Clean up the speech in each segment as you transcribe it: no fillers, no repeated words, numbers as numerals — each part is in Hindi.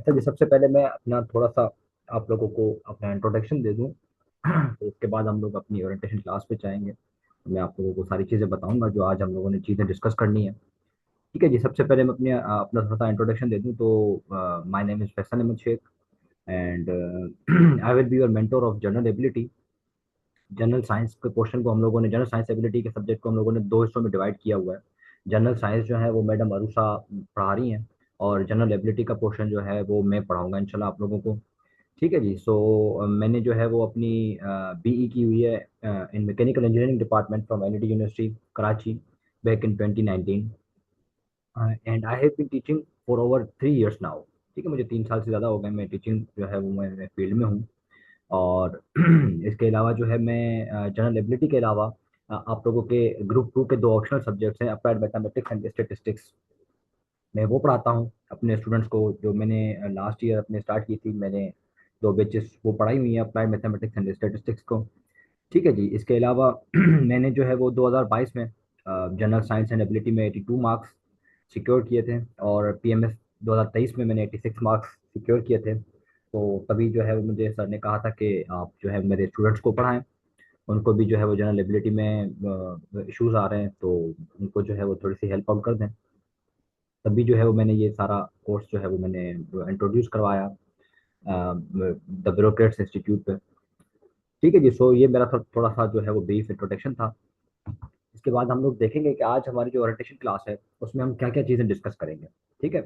अच्छा जी, सबसे पहले मैं अपना थोड़ा सा आप लोगों को अपना इंट्रोडक्शन दे दूं। तो उसके बाद हम लोग अपनी ओरिएंटेशन क्लास पे जाएंगे। तो मैं आप लोगों को सारी चीज़ें बताऊंगा जो आज हम लोगों ने चीज़ें डिस्कस करनी है। ठीक है जी, सबसे पहले मैं अपने अपना थोड़ा सा इंट्रोडक्शन दे दूं। तो my name is Faisal Ahmed Shaikh and I will be your mentor of general ability. General science के पोर्शन को हम लोगों ने जनरल साइंस एबिलिटी के सब्जेक्ट को हम लोगों ने दो हिस्सों में डिवाइड किया हुआ है। जनरल साइंस जो है वो मैडम अरुषा पढ़ा रही हैं, और जनरल एबिलिटी का पोर्शन जो है वो मैं पढ़ाऊंगा इंशाल्लाह आप लोगों को। ठीक है जी। मैंने जो है वो अपनी बीई की हुई है in mechanical engineering department from NED university Karachi back in 2019 and I have been teaching for over 3 years now. ठीक है, मुझे 3 साल से ज़्यादा हो गए मैं टीचिंग जो है वो मैं फील्ड में हूँ। और इसके अलावा जो है मैं जनरल एबिलिटी के अलावा आप लोगों के ग्रुप 2 के दो ऑप्शनल सब्जेक्ट्स हैं, अप्लाइड मैथमेटिक्स एंड स्टेटिस्टिक्स। मैं वो पढ़ाता हूँ अपने स्टूडेंट्स को। जो मैंने लास्ट ईयर अपने स्टार्ट की थी, मैंने दो बैचेस वो पढ़ाई हुई है, अप्लाइड मैथमेटिक्स एंड स्टेटिस्टिक्स को। ठीक है जी। इसके अलावा मैंने जो है वो 2022 में जनरल साइंस एंड एबिलिटी में 82 मार्क्स सिक्योर किए थे, और पीएमएस 2023 में मैंने 86 मार्क्स सिक्योर किए थे। तो तभी जो है वो मुझे सर ने कहा था कि आप जो है मेरे स्टूडेंट्स को पढ़ाएं, उनको भी जो है वो जनरल एबिलिटी में इश्यूज आ रहे हैं, तो उनको जो है वो थोड़ी सी हेल्प आउट कर दें। तभी जो है वो मैंने ये सारा कोर्स जो है वो मैंने इंट्रोड्यूस करवाया द ब्यूरोक्रेट्स इंस्टीट्यूट पे। ठीक है जी। ये मेरा थोड़ा सा जो है वो ब्रीफ इंट्रोडक्शन था। इसके बाद हम लोग देखेंगे कि आज हमारी जो ओरिएंटेशन क्लास है उसमें हम क्या क्या चीज़ें डिस्कस करेंगे। ठीक है।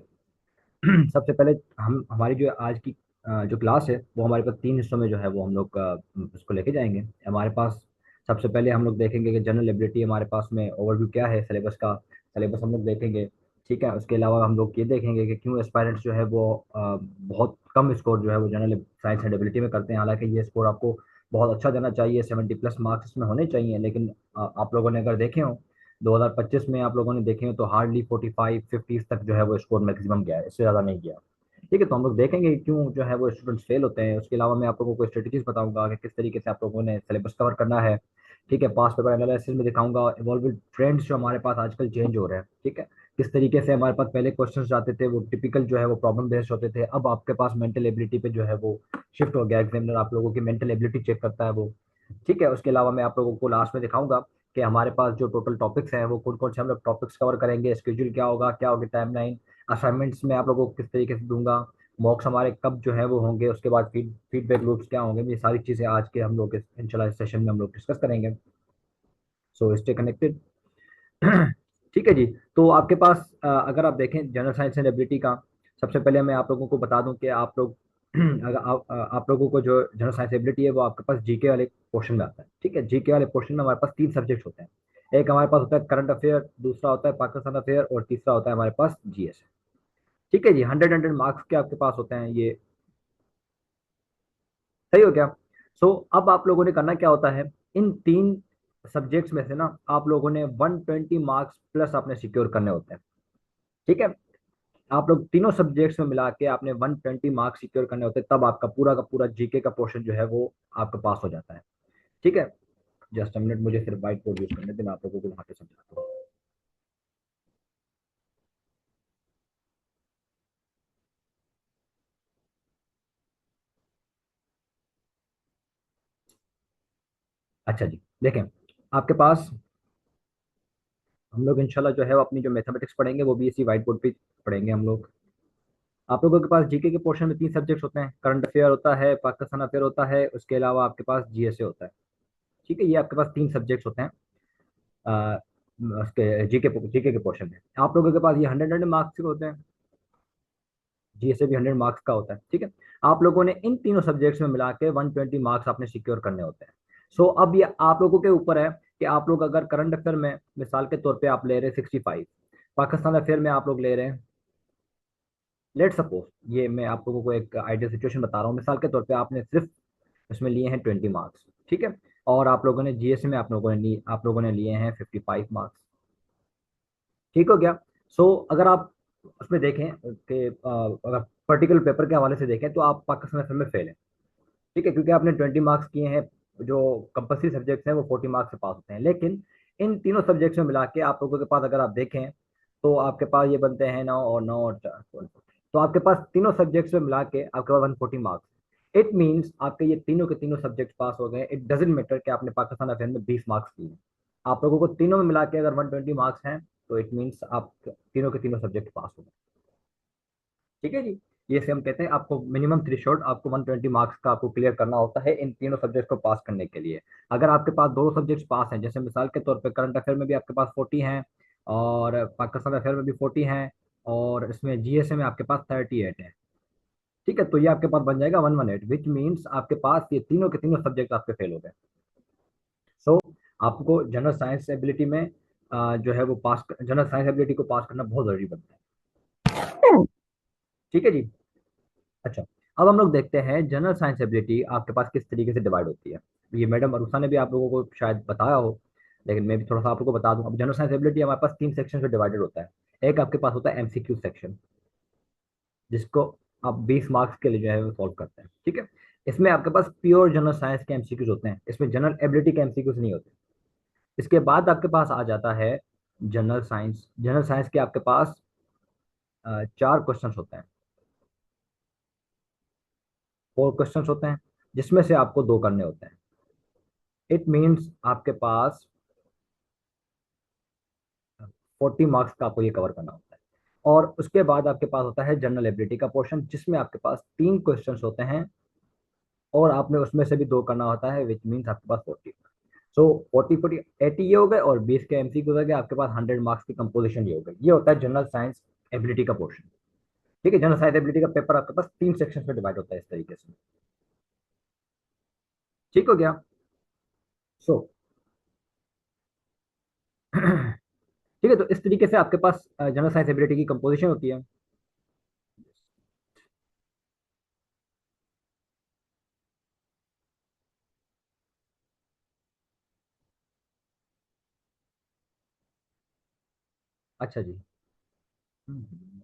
सबसे पहले हम हमारी जो आज की जो क्लास है वो हमारे पास 3 हिस्सों में जो है वो हम लोग उसको लेके जाएंगे। हमारे पास सबसे पहले हम लोग देखेंगे कि जनरल एबिलिटी हमारे पास में ओवरव्यू क्या है सिलेबस का। सिलेबस हम लोग देखेंगे। ठीक है। उसके अलावा हम लोग ये देखेंगे कि क्यों एस्पायरेंट्स जो है वो बहुत कम स्कोर जो है वो जनरल साइंस एंड एबिलिटी में करते हैं। हालांकि ये स्कोर आपको बहुत अच्छा देना चाहिए, 70+ मार्क्स इसमें होने चाहिए, लेकिन आप लोगों ने अगर देखे हो 2025 में आप लोगों ने देखे हो तो हार्डली 45-50 तक जो है वो स्कोर मैक्सिमम गया है, इससे ज़्यादा नहीं गया। ठीक है। तो हम लोग देखेंगे कि क्यों जो है वो स्टूडेंट्स फेल होते हैं। उसके अलावा मैं आप लोगों को स्ट्रेटेजीज बताऊंगा कि किस तरीके से आप लोगों ने सिलेबस कवर करना है। ठीक है। पास पेपर एनालिसिस में दिखाऊंगा इवॉल्विंग ट्रेंड्स जो हमारे पास आजकल चेंज हो रहे हैं। ठीक है। किस तरीके से हमारे पास पहले क्वेश्चंस जाते थे वो टिपिकल जो है वो प्रॉब्लम बेस्ड होते थे, अब आपके पास मेंटल एबिलिटी पे जो है वो शिफ्ट हो गया। एग्जामिनर आप लोगों की मेंटल एबिलिटी चेक करता है वो। ठीक है। उसके अलावा मैं आप लोगों को लास्ट में दिखाऊंगा कि हमारे पास जो टोटल टॉपिक्स हैं वो कौन कौन से हम लोग टॉपिक्स कवर करेंगे, स्केड्यूल क्या होगी टाइमलाइन, असाइनमेंट्स में आप लोगों को किस तरीके से दूंगा, मॉक्स हमारे कब जो है वो होंगे, उसके बाद फीडबैक लूप्स क्या होंगे। ये सारी चीज़ें आज के हम लोग इंशाल्लाह इस सेशन में हम लोग डिस्कस करेंगे। So stay connected. ठीक है जी। तो आपके पास अगर आप देखें जनरल साइंस एंड एबिलिटी का, सबसे पहले मैं आप लोगों को बता दूं कि आप लोग अगर आप लोगों को जो जनरल साइंस एबिलिटी है वो आपके पास जीके वाले पोर्शन में आता है। ठीक है। जीके वाले पोर्शन में हमारे पास 3 सब्जेक्ट होते हैं। एक हमारे पास होता है करंट अफेयर, दूसरा होता है पाकिस्तान अफेयर, और तीसरा होता है हमारे पास जीएस। ठीक है जी। 100 मार्क्स के आपके पास होते हैं ये। सही हो क्या? अब आप लोगों ने करना क्या होता है, इन 3 सब्जेक्ट्स में से ना आप लोगों ने 120 मार्क्स प्लस आपने सिक्योर करने होते हैं। ठीक है। आप लोग तीनों सब्जेक्ट्स में मिला के आपने 120 मार्क्स सिक्योर करने होते हैं, तब आपका पूरा का पूरा जीके का पोर्शन जो है वो आपका पास हो जाता है। ठीक है। जस्ट अ मिनट, मुझे सिर्फ व्हाइट बोर्ड यूज करने दें, मैं आप लोगों को वहां पे समझाता हूँ। अच्छा जी। देखें, आपके पास हम लोग इंशाल्लाह जो है वो अपनी जो मैथमेटिक्स पढ़ेंगे वो भी इसी व्हाइट बोर्ड पे पढ़ेंगे हम लोग। आप लोगों के पास जीके के पोर्शन में 3 सब्जेक्ट्स होते हैं, करंट अफेयर होता है, पाकिस्तान अफेयर होता है, उसके अलावा आपके पास जीएसए होता है। ठीक है। ये आपके पास 3 सब्जेक्ट्स होते हैं अ, उसके जीके के पोर्शन में। आप लोगों के पास ये 100 मार्क्स के होते हैं, जीएसए भी 100 मार्क्स का होता है। ठीक है। आप लोगों ने इन तीनों सब्जेक्ट्स में मिला के 120 मार्क्स आपने सिक्योर करने होते हैं। अब ये आप लोगों के ऊपर है कि आप लोग अगर करंट अफेयर में मिसाल के तौर पे आप ले रहे हैं 65, पाकिस्तान अफेयर में आप लोग ले रहे हैं, लेट सपोज, ये मैं आप लोगों को एक आइडियल सिचुएशन बता रहा हूँ, मिसाल के तौर पे आपने सिर्फ इसमें लिए हैं 20 मार्क्स। ठीक है। और आप लोगों ने जीएस में आप लोगों ने लिए हैं 55 मार्क्स। ठीक हो गया? अगर आप उसमें देखें कि अगर पर्टिकुलर पेपर के हवाले से देखें तो आप पाकिस्तान अफेयर में फेल हैं। ठीक है, क्योंकि आपने 20 मार्क्स किए हैं। जो कंपल्सरी सब्जेक्ट्स हैं वो 40 मार्क्स से पास होते हैं, लेकिन इन तीनों सब्जेक्ट्स में मिला के आप लोगों के पास अगर आप देखें तो आपके पास ये बनते हैं 9 और 9 और 4, तो आपके पास तीनों सब्जेक्ट्स में मिला के आपके पास 140 मार्क्स। इट मीन्स आपके ये तीनों के तीनों सब्जेक्ट पास हो गए। इट डजेंट मैटर कि आपने पाकिस्तान अफेयर में 20 मार्क्स लिए, आप लोगों को तीनों में मिला के अगर 120 मार्क्स हैं तो इट मीन्स आप तीनों के तीनों सब्जेक्ट पास हो गए। ठीक है जी। ये से हम कहते हैं आपको मिनिमम थ्रेशोल्ड आपको 120 मार्क्स का आपको क्लियर करना होता है इन तीनों सब्जेक्ट को पास करने के लिए। अगर आपके पास दो सब्जेक्ट्स पास हैं, जैसे मिसाल के तौर पे करंट अफेयर में भी आपके पास 40 हैं और पाकिस्तान अफेयर में भी 40 हैं और इसमें जीएसए में आपके पास 38 है। ठीक है, तो ये आपके पास बन जाएगा 118, विच मीन्स आपके पास ये तीनों के तीनों सब्जेक्ट आपके फेल हो गए। सो आपको जनरल साइंस एबिलिटी में जो है वो पास, जनरल साइंस एबिलिटी को पास करना बहुत जरूरी बनता है। ठीक है जी। अच्छा, अब हम लोग देखते हैं जनरल साइंस एबिलिटी आपके पास किस तरीके से डिवाइड होती है। ये मैडम अरुषा ने भी आप लोगों को शायद बताया हो, लेकिन मैं भी थोड़ा सा आप लोगों को बता दूं। अब जनरल साइंस एबिलिटी हमारे पास तीन सेक्शन में डिवाइडेड होता है। एक आपके पास होता है एमसीक्यू सेक्शन, जिसको आप 20 मार्क्स के लिए जो है वो सॉल्व करते हैं। ठीक है, इसमें आपके पास प्योर जनरल साइंस के एमसीक्यूज होते हैं, इसमें जनरल एबिलिटी के एमसीक्यूज नहीं होते। इसके बाद आपके पास आ जाता है जनरल साइंस। जनरल साइंस के आपके पास 4 क्वेश्चंस होते हैं, 4 क्वेश्चंस होते हैं, जिसमें से आपको दो करने होते हैं। इट मीन्स आपके पास 40 मार्क्स का आपको ये कवर करना होता है। और उसके बाद आपके पास होता है जनरल एबिलिटी का पोर्शन, जिसमें आपके पास 3 क्वेश्चंस होते हैं और आपने उसमें से भी दो करना होता है, विच मीन्स आपके पास 40। सो 40 40 80 ये हो गए और 20 के एमसीक्यू हो गए, आपके पास 100 मार्क्स की कंपोजिशन ये हो गई। ये होता है जनरल साइंस एबिलिटी का पोर्शन। ठीक है, जनरल साइंस एबिलिटी का पेपर आपके पास 3 सेक्शन में डिवाइड होता है इस तरीके से। ठीक हो गया। सो ठीक है, तो इस तरीके से आपके पास जनरल साइंस एबिलिटी की कंपोजिशन होती है। अच्छा जी। हम्म।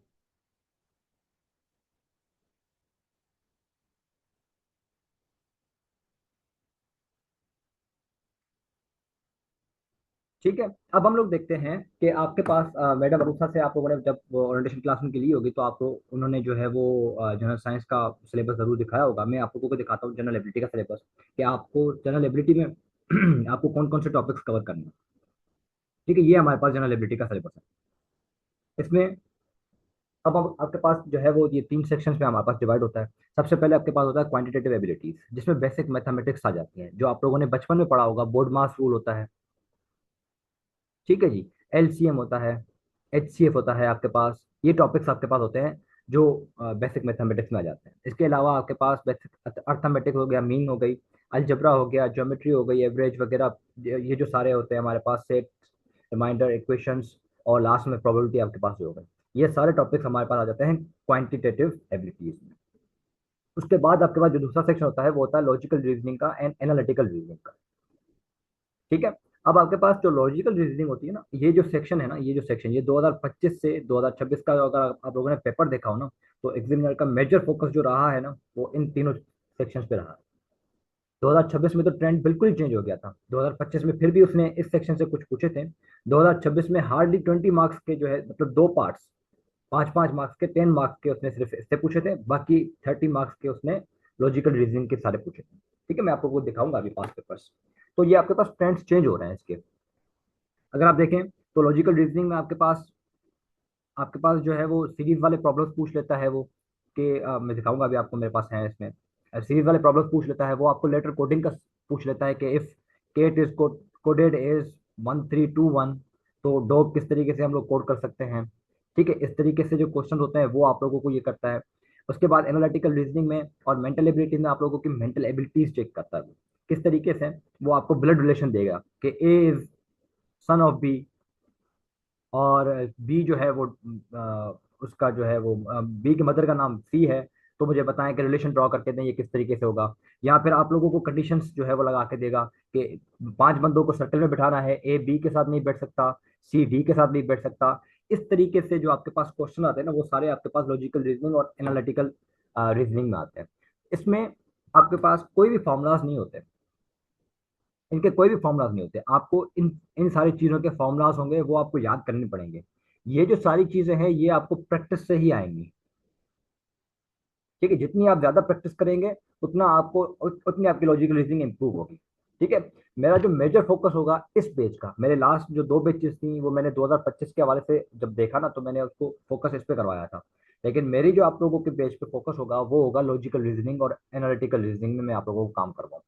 ठीक है, अब हम लोग देखते हैं कि आपके पास मैडम अरूषा से आप लोगों ने जब ओरिएंटेशन क्लास में ली होगी तो आपको उन्होंने जो है वो जनरल साइंस का सिलेबस जरूर दिखाया होगा। मैं आप लोगों को दिखाता हूँ जनरल एबिलिटी का सिलेबस, कि आपको जनरल एबिलिटी में आपको कौन कौन से टॉपिक्स कवर करने हैं। ठीक है, ये हमारे पास जनरल एबिलिटी का सिलेबस है। इसमें अब आपके पास जो है वो ये 3 सेक्शंस में हमारे पास डिवाइड होता है। सबसे पहले आपके पास होता है क्वांटिटेटिव एबिलिटीज, जिसमें बेसिक मैथमेटिक्स आ जाती हैं, जो आप लोगों ने बचपन में पढ़ा होगा, बोर्ड मास रूल होता है। ठीक है जी। एलसीएम होता है, एचसीएफ होता है आपके पास। ये टॉपिक्स आपके पास होते हैं जो बेसिक मैथमेटिक्स में आ जाते हैं। इसके अलावा आपके पास बेसिक अर्थमेटिक्स हो गया, मीन हो गई, अलजबरा हो गया, ज्योमेट्री हो गई, एवरेज वगैरह, ये जो सारे होते हैं हमारे पास, सेट, रिमाइंडर, इक्वेशंस, और लास्ट में प्रोबेबिलिटी आपके पास जो हो गई। ये सारे टॉपिक्स हमारे पास आ जाते हैं क्वांटिटेटिव एबिलिटीज में। उसके बाद आपके पास जो दूसरा सेक्शन होता है वो होता है लॉजिकल रीजनिंग का एंड एनालिटिकल रीजनिंग का। ठीक है, अब आपके पास जो लॉजिकल रीजनिंग होती है ना, ये जो सेक्शन है ना, ये जो सेक्शन, ये 2025 से 2026 का अगर आप लोगों ने पेपर देखा हो ना, तो एग्जामिनर का मेजर फोकस जो रहा है ना, वो इन तीनों सेक्शंस पे रहा है। 2026 में तो ट्रेंड बिल्कुल ही चेंज हो गया था। 2025 में फिर भी उसने इस सेक्शन से कुछ पूछे थे। 2026 में हार्डली 20 मार्क्स के जो है, मतलब दो पार्ट्स, 5 5 मार्क्स के, 10 मार्क्स के उसने सिर्फ इससे पूछे थे, बाकी 30 मार्क्स के उसने लॉजिकल रीजनिंग के सारे पूछे थे। ठीक है, मैं आपको वो दिखाऊंगा अभी पास पेपर्स। तो ये आपके पास ट्रेंड्स चेंज हो रहे हैं इसके। अगर आप देखें तो लॉजिकल रीजनिंग में आपके पास जो है वो सीरीज वाले प्रॉब्लम्स पूछ लेता है वो, कि मैं दिखाऊंगा अभी आपको, मेरे पास है इसमें सीरीज वाले प्रॉब्लम्स पूछ लेता है वो। आपको लेटर कोडिंग का पूछ लेता है कि if cat is coded as 1321, तो डॉग किस तरीके से हम लोग कोड कर सकते हैं। ठीक है, इस तरीके से जो क्वेश्चन होते हैं वो आप लोगों को ये करता है। उसके बाद एनालिटिकल रीजनिंग में और मेंटल एबिलिटी में आप लोगों की मेंटल एबिलिटीज चेक करता है वो। किस तरीके से वो आपको ब्लड रिलेशन देगा कि A is son of B, और बी जो है वो उसका जो है वो बी के मदर का नाम सी है, तो मुझे बताएं कि रिलेशन ड्रॉ करके दें ये किस तरीके से होगा। या फिर आप लोगों को कंडीशंस जो है वो लगा के देगा कि 5 बंदों को सर्कल में बिठाना है, ए बी के साथ नहीं बैठ सकता, सी डी के साथ नहीं बैठ सकता। इस तरीके से जो आपके पास क्वेश्चन आते हैं ना, वो सारे आपके पास लॉजिकल रीजनिंग और एनालिटिकल रीजनिंग में आते हैं। इसमें आपके पास कोई भी फॉर्मूलाज नहीं होते, इनके कोई भी फॉर्मूलाज नहीं होते। आपको इन इन सारी चीज़ों के फॉर्मूलाज होंगे, वो आपको याद करने पड़ेंगे। ये जो सारी चीज़ें हैं ये आपको प्रैक्टिस से ही आएंगी। ठीक है, जितनी आप ज्यादा प्रैक्टिस करेंगे उतना आपको उतनी आपकी लॉजिकल रीजनिंग इंप्रूव होगी। ठीक है, मेरा जो मेजर फोकस होगा इस पेज का, मेरे लास्ट जो दो पेजेस थी वो मैंने 2025 के हवाले से जब देखा ना, तो मैंने उसको फोकस इस पे करवाया था। लेकिन मेरी जो आप लोगों के पेज पे फोकस होगा वो होगा लॉजिकल रीजनिंग और एनालिटिकल रीजनिंग में मैं आप लोगों को काम करवाऊँ।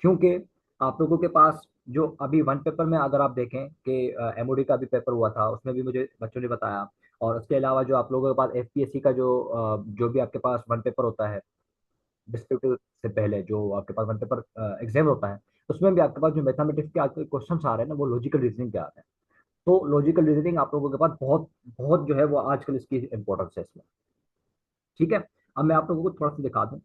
क्योंकि आप लोगों के पास जो अभी वन पेपर में अगर आप देखें कि एमओडी का भी पेपर हुआ था, उसमें भी मुझे बच्चों ने बताया। और उसके अलावा जो आप लोगों के पास एफपीएससी का जो भी आपके पास वन पेपर होता है डिस्क्रिप्टिव से पहले, जो आपके पास वन पेपर एग्जाम होता है, उसमें भी आपके पास जो मैथमेटिक्स के आजकल क्वेश्चन आ रहे हैं ना, वो लॉजिकल रीजनिंग के आ रहे हैं। तो लॉजिकल रीजनिंग आप लोगों के पास बहुत बहुत जो है वो आजकल इसकी इंपॉर्टेंस है इसमें। ठीक है, अब मैं आप लोगों को थोड़ा सा दिखा दूं।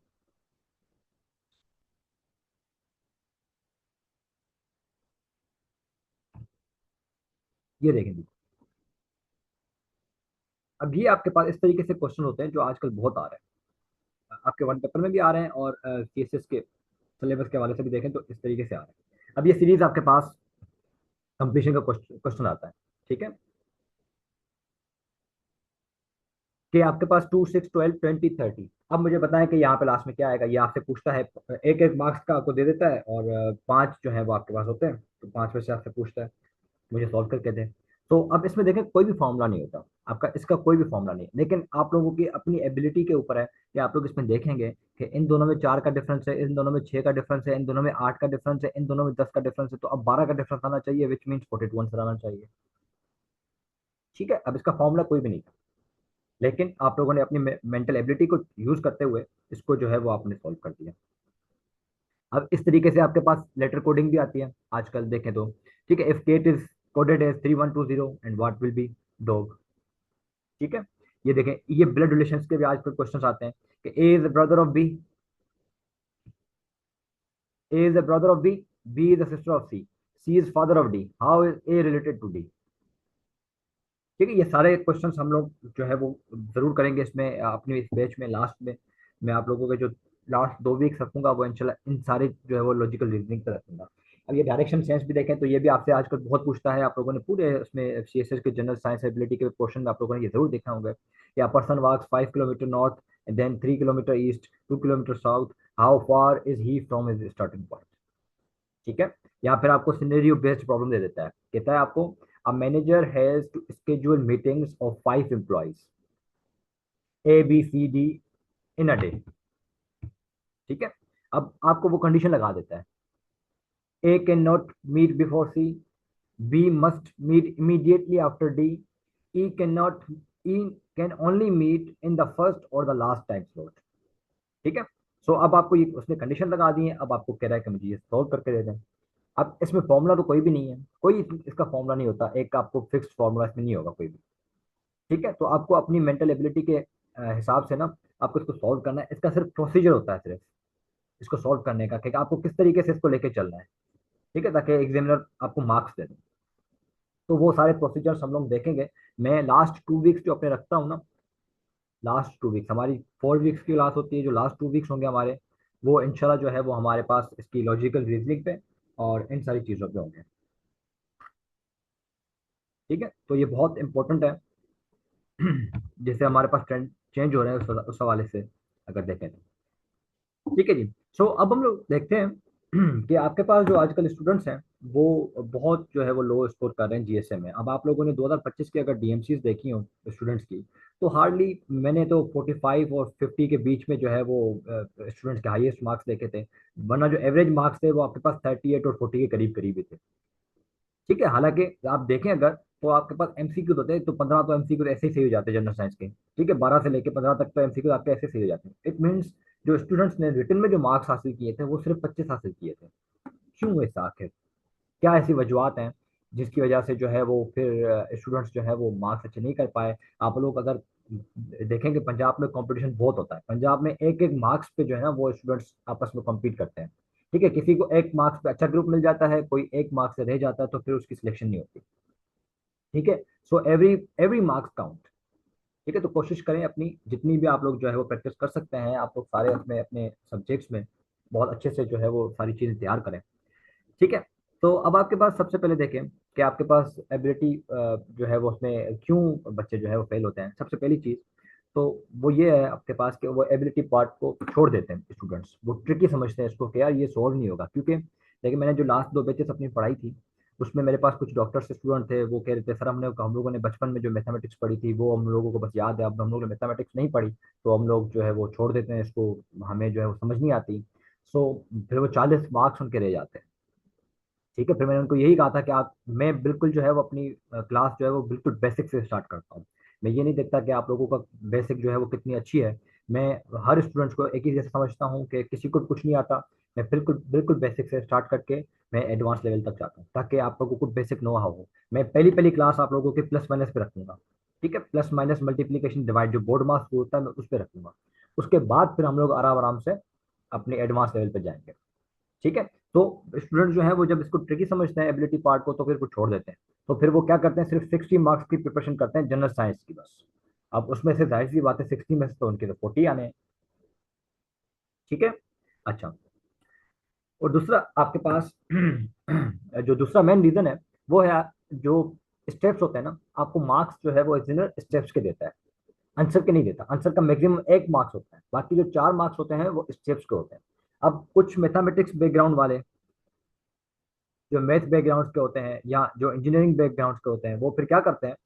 ये देखें जी, अब ये आपके पास इस तरीके से क्वेश्चन होते हैं जो आजकल बहुत आ रहे हैं, आपके वन पेपर में भी आ रहे हैं और सीएसएस के सिलेबस के हवाले से भी देखें तो इस तरीके से आ रहे हैं। अब ये सीरीज आपके पास कंप्लीशन का क्वेश्चन आता है। ठीक है, कि आपके पास 2 6 12 20 30। अब मुझे बताएं कि यहाँ पे लास्ट में क्या आएगा। ये आपसे पूछता है, एक एक मार्क्स का आपको दे देता है और पांच जो है वो आपके पास होते हैं, तो पांच में से आपसे पूछता है मुझे सॉल्व करके दे। तो अब इसमें देखें कोई भी फॉर्मूला नहीं होता आपका, इसका कोई भी फॉर्मूला नहीं है, लेकिन आप लोगों की अपनी एबिलिटी के ऊपर है कि आप लोग इसमें देखेंगे कि इन दोनों में 4 का डिफरेंस है, इन दोनों में 6 का डिफरेंस है, इन दोनों में 8 का डिफरेंस है, इन दोनों में 10 का डिफरेंस है, तो अब 12 का डिफरेंस आना चाहिए, विच मीन्स 42 आंसर आना चाहिए। ठीक है, अब इसका फॉर्मूला कोई भी नहीं था, लेकिन आप लोगों ने अपनी मेंटल एबिलिटी को यूज करते हुए इसको जो है वो आपने सॉल्व कर दिया। अब इस तरीके से आपके पास लेटर कोडिंग भी आती है आजकल देखें तो। ठीक है, if cat is coded as 3120 and what will be dog. ठीक है, ये देखें, ये ब्लड रिलेशंस के भी आजकल क्वेश्चंस आते हैं कि A is the brother of B, A is the brother of B is the sister of C is father of D, how is A related to D. ठीक है, ये सारे क्वेश्चंस हम लोग जो है वो जरूर करेंगे इसमें अपने इस बैच में लास्ट में। मैं आप लोगों के जो लास्ट 2 वीक रखूंगा वो इंशाल्लाह इन सारे जो है वो लॉजिकल रीजनिंग पर रखूंगा। अब ये डायरेक्शन सेंस भी देखें तो ये भी आपसे आजकल बहुत पूछता है, आप लोगों ने पूरे उसमें सीएसएस के जनरल साइंस एबिलिटी के पोर्शन में आप लोगों ने ये जरूर देखा होगा कि person walks 5 kilometre north and then 3 kilometre east, 2 kilometre south, how far is he from his starting point. ठीक है, या फिर आपको सिनेरियो बेस्ड प्रॉब्लम दे देता है, कहता है आपको a manager has to schedule meetings of 5 employees A B C D in a day. ठीक है, अब आपको वो कंडीशन लगा देता है, A can not meet before C, B must meet immediately after D, E can not E can only meet in the first और द लास्ट टाइम स्लॉट। ठीक है, सो अब आपको ये उसने कंडीशन लगा दी है, अब आपको कह रहा है कि मुझे ये सॉल्व करके दे दें। अब इसमें फॉर्मूला तो कोई भी नहीं है, कोई इसका फॉर्मूला नहीं होता, एक आपको फिक्स्ड फॉर्मूला इसमें नहीं होगा कोई भी। ठीक है, तो आपको अपनी मेंटल एबिलिटी के हिसाब से ना आपको इसको सॉल्व करना है, इसका सिर्फ प्रोसीजर होता है सिर्फ इसको सॉल्व करने का कि आपको किस तरीके से इसको लेके चलना है। ठीक है, ताकि एग्जामिनर आपको मार्क्स दे दे। तो वो सारे प्रोसीजर्स हम लोग देखेंगे। मैं लास्ट 2 वीक्स जो अपने रखता हूँ ना, लास्ट 2 वीक्स हमारी 4 वीक्स की क्लास होती है, जो लास्ट 2 वीक्स होंगे हमारे, वो इंशाल्लाह जो है वो हमारे पास इसकी लॉजिकल रीजनिंग पे और इन सारी चीज़ों पे होंगे। ठीक है, तो ये बहुत इंपॉर्टेंट है जैसे हमारे पास ट्रेंड चेंज हो रहे हैं उस हवाले से अगर देखें तो। ठीक है जी, सो अब हम लोग देखते हैं कि आपके पास जो आजकल स्टूडेंट्स हैं वो बहुत जो है वो लो स्कोर कर रहे हैं जीएसए में। अब आप लोगों ने 2025 की अगर डीएमसीज देखी हो स्टूडेंट्स की, तो हार्डली मैंने तो 45 और 50 के बीच में जो है वो स्टूडेंट्स के हाईएस्ट मार्क्स देखे थे, वरना जो एवरेज मार्क्स थे वो आपके पास 38 और 40 के करीब करीब ही थे। ठीक है, हालांकि आप देखें अगर तो आपके पास एमसीक्यू होते हैं तो 15 तो एमसीक्यू ऐसे ही सही हो जाते हैं जनरल साइंस के। ठीक है, 12 से लेकर 15 तक तो एमसीक्यू आपके ऐसे सही हो जाते हैं। इट मीन्स जो स्टूडेंट्स ने रिटर्न में जो मार्क्स हासिल किए थे वो सिर्फ 25 हासिल किए थे। क्यों ऐसा आखिर, क्या ऐसी वजूहत हैं जिसकी वजह से जो है वो फिर स्टूडेंट्स जो है वो मार्क्स अच्छे नहीं कर पाए। आप लोग अगर देखेंगे पंजाब में कंपटीशन बहुत होता है, पंजाब में एक एक मार्क्स पे जो है ना वो स्टूडेंट्स आपस में कम्पीट करते हैं। ठीक है, किसी को एक मार्क्स पे अच्छा ग्रुप मिल जाता है, कोई एक मार्क्स से रह जाता है, तो फिर उसकी सिलेक्शन नहीं होती। ठीक है, so every every marks count. ठीक है, तो कोशिश करें अपनी जितनी भी आप लोग जो है वो प्रैक्टिस कर सकते हैं, आप लोग सारे अपने अपने सब्जेक्ट्स में बहुत अच्छे से जो है वो सारी चीज़ें तैयार करें। ठीक है, तो अब आपके पास सबसे पहले देखें कि आपके पास एबिलिटी जो है वो उसमें क्यों बच्चे जो है वो फेल होते हैं। सबसे पहली चीज़ तो वो ये है आपके पास कि वो एबिलिटी पार्ट को छोड़ देते हैं स्टूडेंट्स, वो ट्रिकी समझते हैं इसको कि यार ये सॉल्व नहीं होगा। क्योंकि लेकिन मैंने जो लास्ट 2 बैचेस अपनी पढ़ाई थी, उसमें मेरे पास कुछ डॉक्टर्स से स्टूडेंट थे, वो कह रहे थे सर हम लोगों ने बचपन में जो मैथमेटिक्स पढ़ी थी वो हम लोगों को बस याद है, अब हम लोगों ने मैथमेटिक्स नहीं पढ़ी, तो हम लोग जो है वो छोड़ देते हैं इसको, हमें जो है वो समझ नहीं आती। सो फिर वो 40 मार्क्स उनके रह जाते हैं। ठीक है, फिर मैंने उनको यही कहा था कि आप, मैं बिल्कुल जो है वो अपनी क्लास जो है वो बिल्कुल बेसिक से स्टार्ट करता हूँ। मैं ये नहीं देखता कि आप लोगों का बेसिक जो है वो कितनी अच्छी है। मैं हर स्टूडेंट्स को एक ही जैसे समझता हूँ कि किसी को कुछ नहीं आता। मैं बिल्कुल बिल्कुल बेसिक से स्टार्ट करके मैं एडवांस लेवल तक जाता हूँ, ताकि आप लोगों को बेसिक नो हाउ हो। मैं पहली पहली क्लास आप लोगों के प्लस माइनस पे रखूंगा। ठीक है, प्लस माइनस मल्टीप्लीकेशन डिवाइड जो बोर्ड मार्क्स होता है मैं उस पर रखूंगा। उसके बाद फिर हम लोग आराम आराम से अपने एडवांस लेवल पे जाएंगे। ठीक है। तो स्टूडेंट जो है वो जब इसको ट्रिकी समझते हैं एबिलिटी पार्ट को, तो फिर वो छोड़ देते हैं। तो फिर वो क्या करते हैं, सिर्फ 60 मार्क्स की प्रिपरेशन करते हैं जनरल साइंस की बस। अब उसमें से जाहिर सी बात है 60 में से तो उनके तो 40 आने हैं। ठीक है। अच्छा, और दूसरा आपके पास जो दूसरा मेन रीजन है वो है जो स्टेप्स होते हैं ना, आपको मार्क्स जो है वो इंजीनियर स्टेप्स के देता है, आंसर के नहीं देता। आंसर का मैक्सिमम 1 मार्क्स होता है, बाकी जो 4 मार्क्स होते हैं वो स्टेप्स के होते हैं। अब कुछ मैथमेटिक्स बैकग्राउंड वाले, जो मैथ बैकग्राउंड के होते हैं या जो इंजीनियरिंग बैकग्राउंड के होते हैं, वो फिर क्या करते हैं,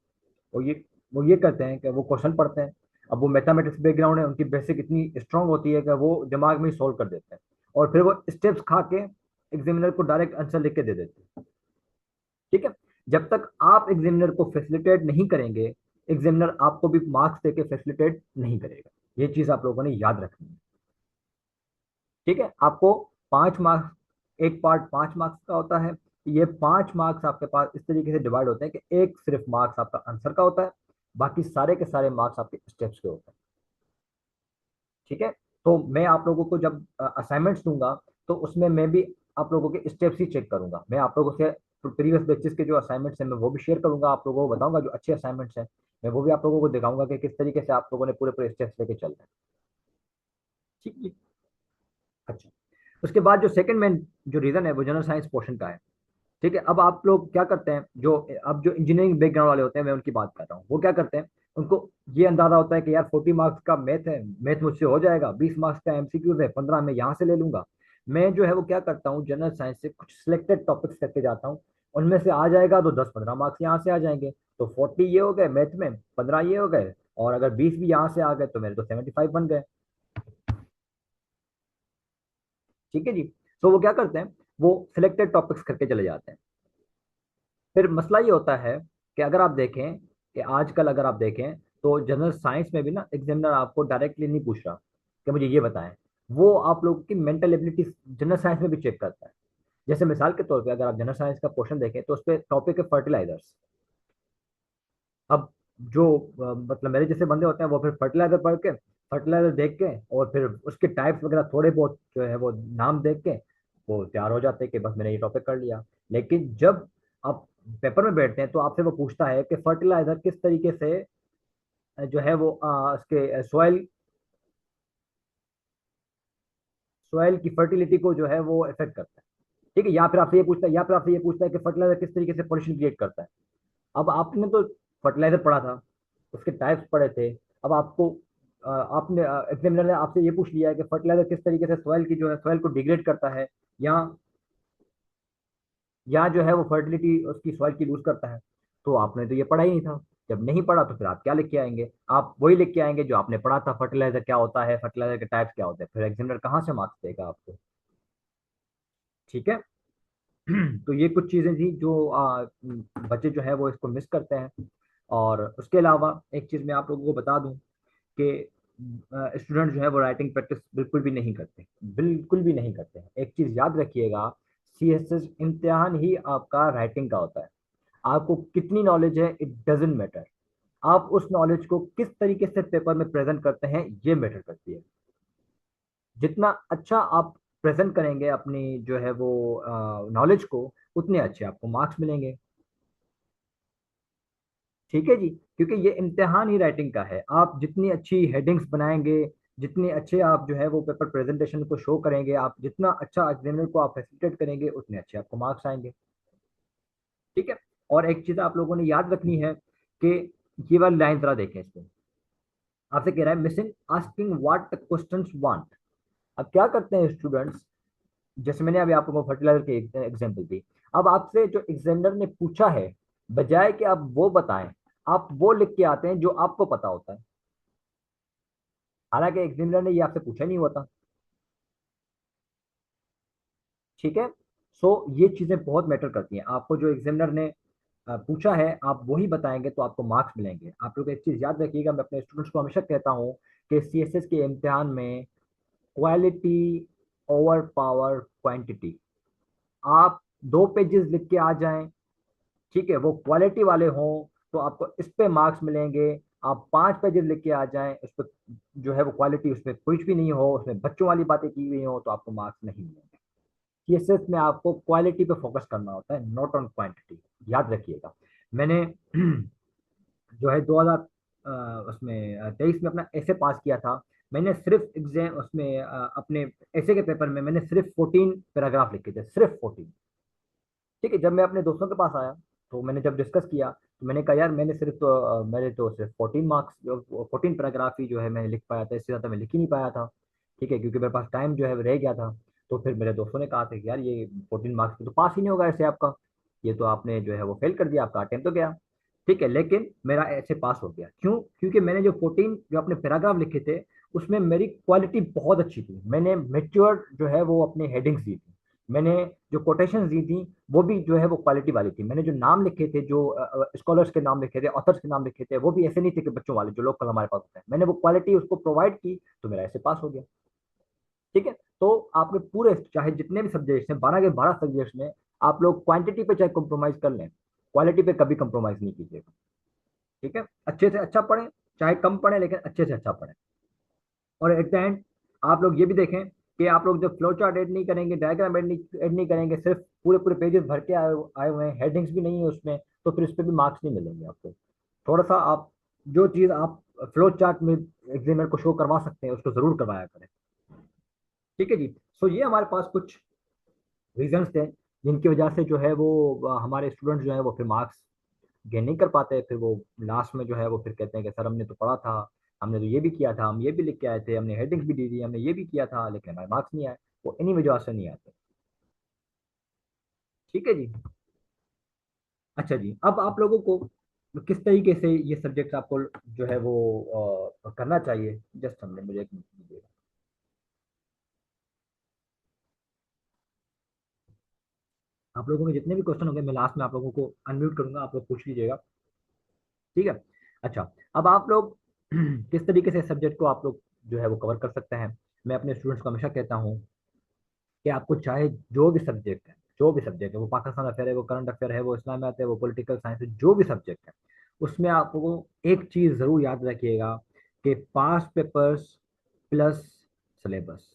वो ये वो ये करते हैं कि वो क्वेश्चन पढ़ते हैं। अब वो मैथमेटिक्स बैकग्राउंड है, उनकी बेसिक इतनी स्ट्रांग होती है कि वो दिमाग में ही सोल्व कर देते हैं, और फिर वो स्टेप्स खा के एग्जामिनर को डायरेक्ट आंसर लिख के दे देते हैं। ठीक है। जब तक आप एग्जामिनर को फैसिलिटेट नहीं करेंगे, एग्जामिनर आपको भी मार्क्स देके फैसिलिटेट नहीं करेगा। ये चीज आप लोगों ने याद रखनी है। ठीक है, आपको 5 मार्क्स, एक पार्ट 5 मार्क्स का होता है। ये 5 मार्क्स आपके पास इस तरीके से डिवाइड होते हैं कि एक सिर्फ मार्क्स आपका आंसर का होता है, बाकी सारे के सारे मार्क्स आपके स्टेप्स के होते हैं। ठीक है। तो मैं आप लोगों को जब असाइनमेंट्स दूंगा, तो उसमें मैं भी आप लोगों के स्टेप्स ही चेक करूंगा। मैं आप लोगों से प्रीवियस बैचेस के जो असाइनमेंट्स हैं मैं वो भी शेयर करूंगा, आप लोगों को बताऊंगा जो अच्छे असाइनमेंट्स हैं, मैं वो भी आप लोगों को दिखाऊंगा कि किस तरीके से आप लोगों ने पूरे पूरे स्टेप्स लेके चल रहे हैं। ठीक है। अच्छा, उसके बाद जो सेकंड मेन जो रीजन है वो जनरल साइंस पोर्शन का है। ठीक है। अब आप लोग क्या करते हैं, जो अब जो इंजीनियरिंग बैकग्राउंड वाले होते हैं मैं उनकी बात कर रहा हूँ, वो क्या करते हैं, उनको ये अंदाजा होता है कि यार 40 मार्क्स का मैथ है, मैथ मुझसे हो जाएगा, 20 मार्क्स का एमसीक्यूज है, 15 मैं यहाँ से ले लूंगा। मैं जो है वो क्या करता हूँ, जनरल साइंस से कुछ सिलेक्टेड टॉपिक्स करके जाता हूँ। उनमें से आ जाएगा तो 10-15 मार्क्स यहाँ से आ जाएंगे। तो 40 ये हो गए मैथ में, 15 ये हो गए, और अगर 20 भी यहाँ से आ गए तो मेरे तो 75 बन गए। ठीक है जी। तो वो क्या करते हैं, वो सिलेक्टेड टॉपिक्स करके चले जाते हैं। फिर मसला ये होता है कि अगर आप देखें कि आजकल अगर आप देखें तो जनरल साइंस में भी ना एग्जामिनर आपको डायरेक्टली नहीं पूछ रहा कि मुझे ये बताएं। वो आप लोगों की मेंटल एबिलिटी जनरल साइंस में भी चेक करता है। जैसे मिसाल के तौर पे अगर आप जनरल साइंस का क्वेश्चन देखें तो उस पर टॉपिक है फर्टिलाइजर्स। अब जो मतलब मेरे जैसे बंदे होते हैं वो फिर फर्टिलाइजर पढ़ के, फर्टिलाइजर देख के, और फिर उसके टाइप्स वगैरह थोड़े बहुत जो है वो नाम देख के वो तैयार हो जाते हैं कि बस मैंने ये टॉपिक कर लिया। लेकिन जब आप पेपर में बैठते हैं तो आपसे वो पूछता है कि फर्टिलाइजर किस तरीके से जो है वो उसके सॉइल सॉइल की फर्टिलिटी को जो है वो इफेक्ट करता है। ठीक है, या फिर आपसे ये पूछता है, या फिर आपसे ये पूछता है कि फर्टिलाइजर किस तरीके से पॉल्यूशन क्रिएट करता है। अब आपने तो फर्टिलाइजर पढ़ा था, उसके टाइप्स पढ़े थे। अब आपको आपने एग्जामिनर ने आपसे ये पूछ लिया है कि फर्टिलाइजर किस तरीके से सॉइल की जो है सॉइल को डिग्रेड करता है, या जो है वो फर्टिलिटी उसकी सॉइल की लूज करता है। तो आपने तो ये पढ़ा ही नहीं था। जब नहीं पढ़ा तो फिर आप क्या लिख के आएंगे, आप वही लिख के आएंगे जो आपने पढ़ा था, फर्टिलाइजर क्या होता है, फर्टिलाइजर के टाइप्स क्या होते हैं, फिर एग्जामिनर कहाँ से मार्क्स देगा आपको। ठीक है। तो ये कुछ चीजें थी जो बच्चे जो है वो इसको मिस करते हैं। और उसके अलावा एक चीज मैं आप लोगों को बता दूं कि स्टूडेंट जो है वो राइटिंग प्रैक्टिस बिल्कुल भी नहीं करते, बिल्कुल भी नहीं करते हैं। एक चीज याद रखिएगा, सीएसएस इम्तिहान ही आपका राइटिंग का होता है। आपको कितनी नॉलेज है इट डजेंट मैटर, आप उस नॉलेज को किस तरीके से पेपर में प्रेजेंट करते हैं ये मैटर करती है। जितना अच्छा आप प्रेजेंट करेंगे अपनी जो है वो नॉलेज को, उतने अच्छे आपको मार्क्स मिलेंगे। ठीक है जी, क्योंकि ये इम्तिहान ही राइटिंग का है। आप जितनी अच्छी हेडिंग्स बनाएंगे, जितने अच्छे आप जो है वो पेपर प्रेजेंटेशन को शो करेंगे, आप जितना अच्छा एग्जामिनर को आप फैसिलिटेट करेंगे, उतने अच्छे आपको मार्क्स आएंगे। ठीक है। और एक चीज आप लोगों ने याद रखनी है कि ये वाली लाइन जरा देखें इसको, आपसे कह रहा है missing asking what the questions want. अब क्या करते हैं स्टूडेंट्स, जैसे मैंने अभी आपको फर्टिलाइजर की एग्जांपल दी, अब आपसे जो एग्जामिनर ने पूछा है, बजाय कि आप वो बताएं, आप वो लिख के आते हैं जो आपको पता होता है, हालांकि एग्जामिनर ने ये आपसे पूछा नहीं होता। ठीक है। सो ये चीजें बहुत मैटर करती हैं। आपको जो एग्जामिनर ने पूछा है आप वही बताएंगे तो आपको मार्क्स मिलेंगे। आप लोग एक चीज याद रखिएगा, मैं अपने स्टूडेंट्स को हमेशा कहता हूँ कि सीएसएस के इम्तिहान में क्वालिटी ओवर पावर क्वांटिटी। आप 2 पेजेस लिख के आ जाएं, ठीक है, वो क्वालिटी वाले हों, तो आपको इस पे मार्क्स मिलेंगे। आप 5 पेजेस लिख के आ जाएं, उस पर जो है वो क्वालिटी उसमें कुछ भी नहीं हो, उसमें बच्चों वाली बातें की हुई हो, तो आपको मार्क्स नहीं मिलेंगे। सीएसएस में आपको क्वालिटी पे फोकस करना होता है, नॉट ऑन क्वांटिटी। याद रखिएगा। मैंने जो है 2000 उसमें 23 में अपना ऐसे पास किया था। मैंने सिर्फ एग्जाम उसमें अपने ऐसे के पेपर में मैंने सिर्फ 14 पैराग्राफ लिखे थे, सिर्फ 14। ठीक है। जब मैं अपने दोस्तों के पास आया तो मैंने जब डिस्कस किया तो मैंने कहा यार मैंने तो सिर्फ 14 मार्क्स 14 पैराग्राफ ही जो है मैंने लिख पाया था, इससे ज़्यादा मैं लिख ही नहीं पाया था। ठीक है, क्योंकि मेरे पास टाइम जो है वो रह गया था। तो फिर मेरे दोस्तों ने कहा था कि यार ये 14 मार्क्स पे तो पास ही नहीं होगा ऐसे आपका, ये तो आपने जो है वो फेल कर दिया, आपका अटेम्प्ट तो गया। ठीक है, लेकिन मेरा ऐसे पास हो गया क्यों? क्योंकि मैंने जो 14 जो अपने पैराग्राफ लिखे थे उसमें मेरी क्वालिटी बहुत अच्छी थी। मैंने मेच्योर जो है वो अपनी हेडिंग्स दी थी। मैंने जो कोटेशंस दी थी वो भी जो है वो क्वालिटी वाली थी। मैंने जो नाम लिखे थे, जो स्कॉलर्स के नाम लिखे थे, ऑथर्स के नाम लिखे थे, वो भी ऐसे नहीं थे कि बच्चों वाले जो लोकल हमारे पास होते हैं। मैंने वो क्वालिटी उसको प्रोवाइड की तो मेरा ऐसे पास हो गया। ठीक है। तो आपके पूरे चाहे जितने भी सब्जेक्ट्स हैं, 12 के 12 सब्जेक्ट्स में आप लोग क्वांटिटी पे चाहे कॉम्प्रोमाइज कर लें, क्वालिटी पे कभी कॉम्प्रोमाइज नहीं कीजिएगा। ठीक है। अच्छे से अच्छा पढ़ें, चाहे कम पढ़ें लेकिन अच्छे से अच्छा पढ़ें। और एट द एंड आप लोग ये भी देखें कि आप लोग जब फ्लो चार्ट ऐड नहीं करेंगे, डायग्राम ऐड नहीं करेंगे, सिर्फ पूरे पूरे पेजेस भर के आए हुए हैं, हेडिंग्स भी नहीं है उसमें, तो फिर इस पर भी मार्क्स नहीं मिलेंगे आपको। थोड़ा सा आप जो चीज़ आप फ्लो चार्ट में एग्जामिनर को शो करवा सकते हैं उसको जरूर करवाया करें। ठीक है जी। सो ये हमारे पास कुछ रीजंस थे जिनकी वजह से जो है वो हमारे स्टूडेंट जो है वो फिर मार्क्स गेन नहीं कर पाते। फिर वो लास्ट में जो है वो फिर कहते हैं कि सर हमने तो पढ़ा था, हमने तो ये भी किया था, हम ये भी लिख के आए थे, हमने हेडिंग्स भी दी थी, हमने ये भी किया था, लेकिन हमारे मार्क्स नहीं आए। वो इन्हीं वजह से नहीं आते। ठीक है जी। अच्छा जी, अब आप लोगों को किस तरीके से ये सब्जेक्ट आपको जो है वो करना चाहिए, जस्ट हमने मुझे एक मिनट दीजिएगा। आप लोगों के जितने भी क्वेश्चन होंगे मैं लास्ट में आप लोगों को अनम्यूट करूंगा, आप लोग पूछ लीजिएगा। ठीक है। अच्छा, अब आप लोग किस तरीके से सब्जेक्ट को आप लोग जो है वो कवर कर सकते हैं। मैं अपने स्टूडेंट्स को हमेशा कहता हूँ कि आपको चाहे जो भी सब्जेक्ट है, जो भी सब्जेक्ट है, वो पाकिस्तान अफेयर है, वो करंट अफेयर है, वो इस्लामियात है, वो पॉलिटिकल साइंस है, जो भी सब्जेक्ट है, उसमें आपको एक चीज़ ज़रूर याद रखिएगा कि पास पेपर्स प्लस सिलेबस,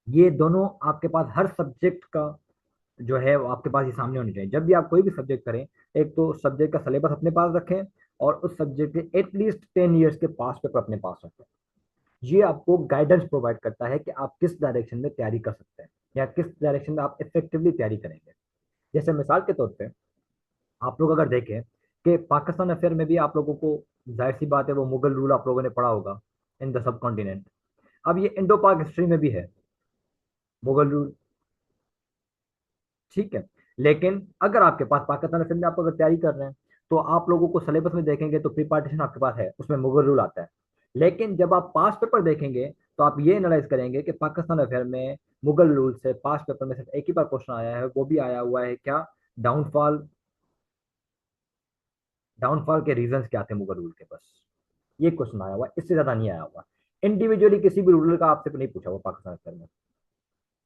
ये दोनों आपके पास हर सब्जेक्ट का जो है वो आपके पास ही सामने होनी चाहिए। जब भी आप कोई भी सब्जेक्ट करें, एक तो सब्जेक्ट का सिलेबस अपने पास रखें और उस सब्जेक्ट के एटलीस्ट 10 ईयर्स के पास पेपर अपने पास रखें। ये आपको गाइडेंस प्रोवाइड करता है कि आप किस डायरेक्शन में तैयारी कर सकते हैं या किस डायरेक्शन में आप इफेक्टिवली तैयारी करेंगे। जैसे मिसाल के तौर पे आप लोग अगर देखें कि पाकिस्तान अफेयर में भी आप लोगों को, जाहिर सी बात है, वो मुगल रूल आप लोगों ने पढ़ा होगा इन द सब कॉन्टिनेंट। अब ये इंडो पाक हिस्ट्री में भी है मुगल रूल। ठीक है। लेकिन अगर आपके पास पाकिस्तान अफेयर में आप अगर तैयारी कर रहे हैं तो आप लोगों को सिलेबस में देखेंगे तो प्री पार्टीशन आपके पास है, उसमें मुगल रूल आता है। लेकिन जब आप पास पेपर देखेंगे तो आप ये एनालाइज करेंगे कि पाकिस्तान अफेयर में मुगल रूल से पास पेपर में सिर्फ एक ही बार क्वेश्चन आया है, वो भी आया हुआ है क्या? डाउनफॉल, डाउनफॉल के रीजंस क्या थे मुगल रूल के, बस ये क्वेश्चन आया हुआ है, इससे ज्यादा नहीं आया हुआ। इंडिविजुअली किसी भी रूलर का आपसे नहीं पूछा हुआ पाकिस्तान अफेयर में।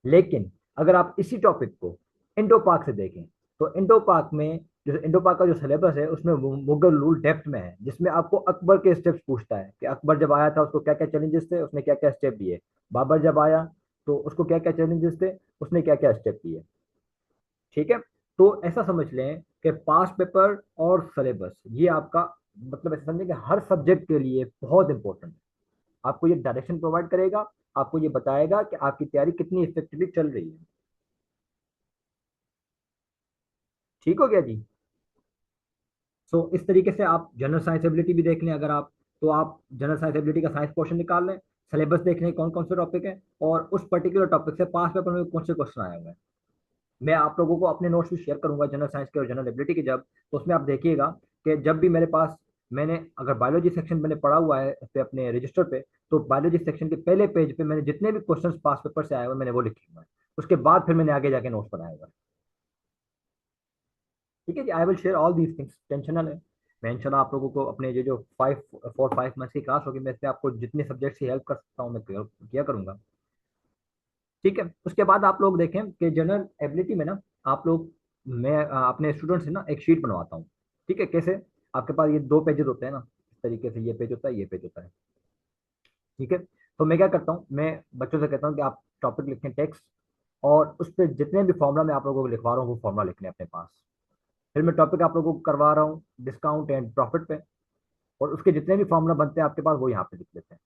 लेकिन अगर आप इसी टॉपिक को इंडो पाक से देखें तो इंडो पाक में जो इंडो पाक का जो सिलेबस है उसमें मुगल रूल डेप्थ में है, जिसमें आपको अकबर के स्टेप्स पूछता है कि अकबर जब आया था उसको क्या क्या चैलेंजेस थे, उसने क्या क्या स्टेप लिए। बाबर जब आया तो उसको क्या क्या चैलेंजेस थे, उसने क्या क्या स्टेप लिए। ठीक है। तो ऐसा समझ लें कि पास पेपर और सिलेबस ये आपका, मतलब ऐसा समझें कि हर सब्जेक्ट के लिए बहुत इंपॉर्टेंट है। आपको ये डायरेक्शन प्रोवाइड करेगा, आपको ये बताएगा कि आपकी तैयारी कितनी इफेक्टिवली चल रही है। ठीक हो गया जी। सो इस तरीके से आप जनरल साइंस एबिलिटी भी देख लें, अगर आप तो आप जनरल साइंस एबिलिटी का साइंस पोर्शन निकाल लें, सिलेबस देख लें कौन कौन से टॉपिक है, और उस पर्टिकुलर टॉपिक से पास पेपर में कौन से क्वेश्चन आए हुए हैं। मैं आप लोगों को अपने नोट्स भी शेयर करूंगा जनरल साइंस के और जनरल एबिलिटी के, जब तो उसमें आप देखिएगा कि जब भी मेरे पास, मैंने अगर बायोलॉजी सेक्शन मैंने पढ़ा हुआ है उस पे अपने रजिस्टर पे, तो बायोलॉजी सेक्शन के पहले पेज पे मैंने जितने भी क्वेश्चंस पास पेपर से आए हुए मैंने वो लिखे हुए हैं। उसके बाद फिर मैंने आगे जाके नोट्स बनाए हुए हैं। ठीक है जी, I will share all these things, tension ना लें। मैं इंशाल्लाह आप लोगों को अपने ये जो 5 4 5 मंथ्स की क्लास होगी, मैं इसमें आपको जितने सब्जेक्ट्स की हेल्प कर सकता हूँ मैं किया करूंगा। ठीक है, उसके बाद आप लोग देखें कि जनरल एबिलिटी में ना, आप लोग, मैं अपने स्टूडेंट से ना एक शीट बनवाता हूँ। ठीक है, कैसे? आपके पास ये 2 पेजेस होते हैं ना, इस तरीके से, ये पेज होता है, ये पेज होता है। ठीक है, तो मैं क्या करता हूँ, मैं बच्चों से कहता हूँ कि आप टॉपिक लिखें टेक्स्ट, और उस पर जितने भी फॉर्मूला मैं आप लोगों को लिखवा रहा हूँ वो फॉर्मूला लिख लें अपने पास। फिर मैं टॉपिक आप लोगों को करवा रहा हूँ डिस्काउंट एंड प्रॉफिट पे, और उसके जितने भी फॉर्मूला बनते हैं आपके पास वो यहाँ पे लिख लेते हैं।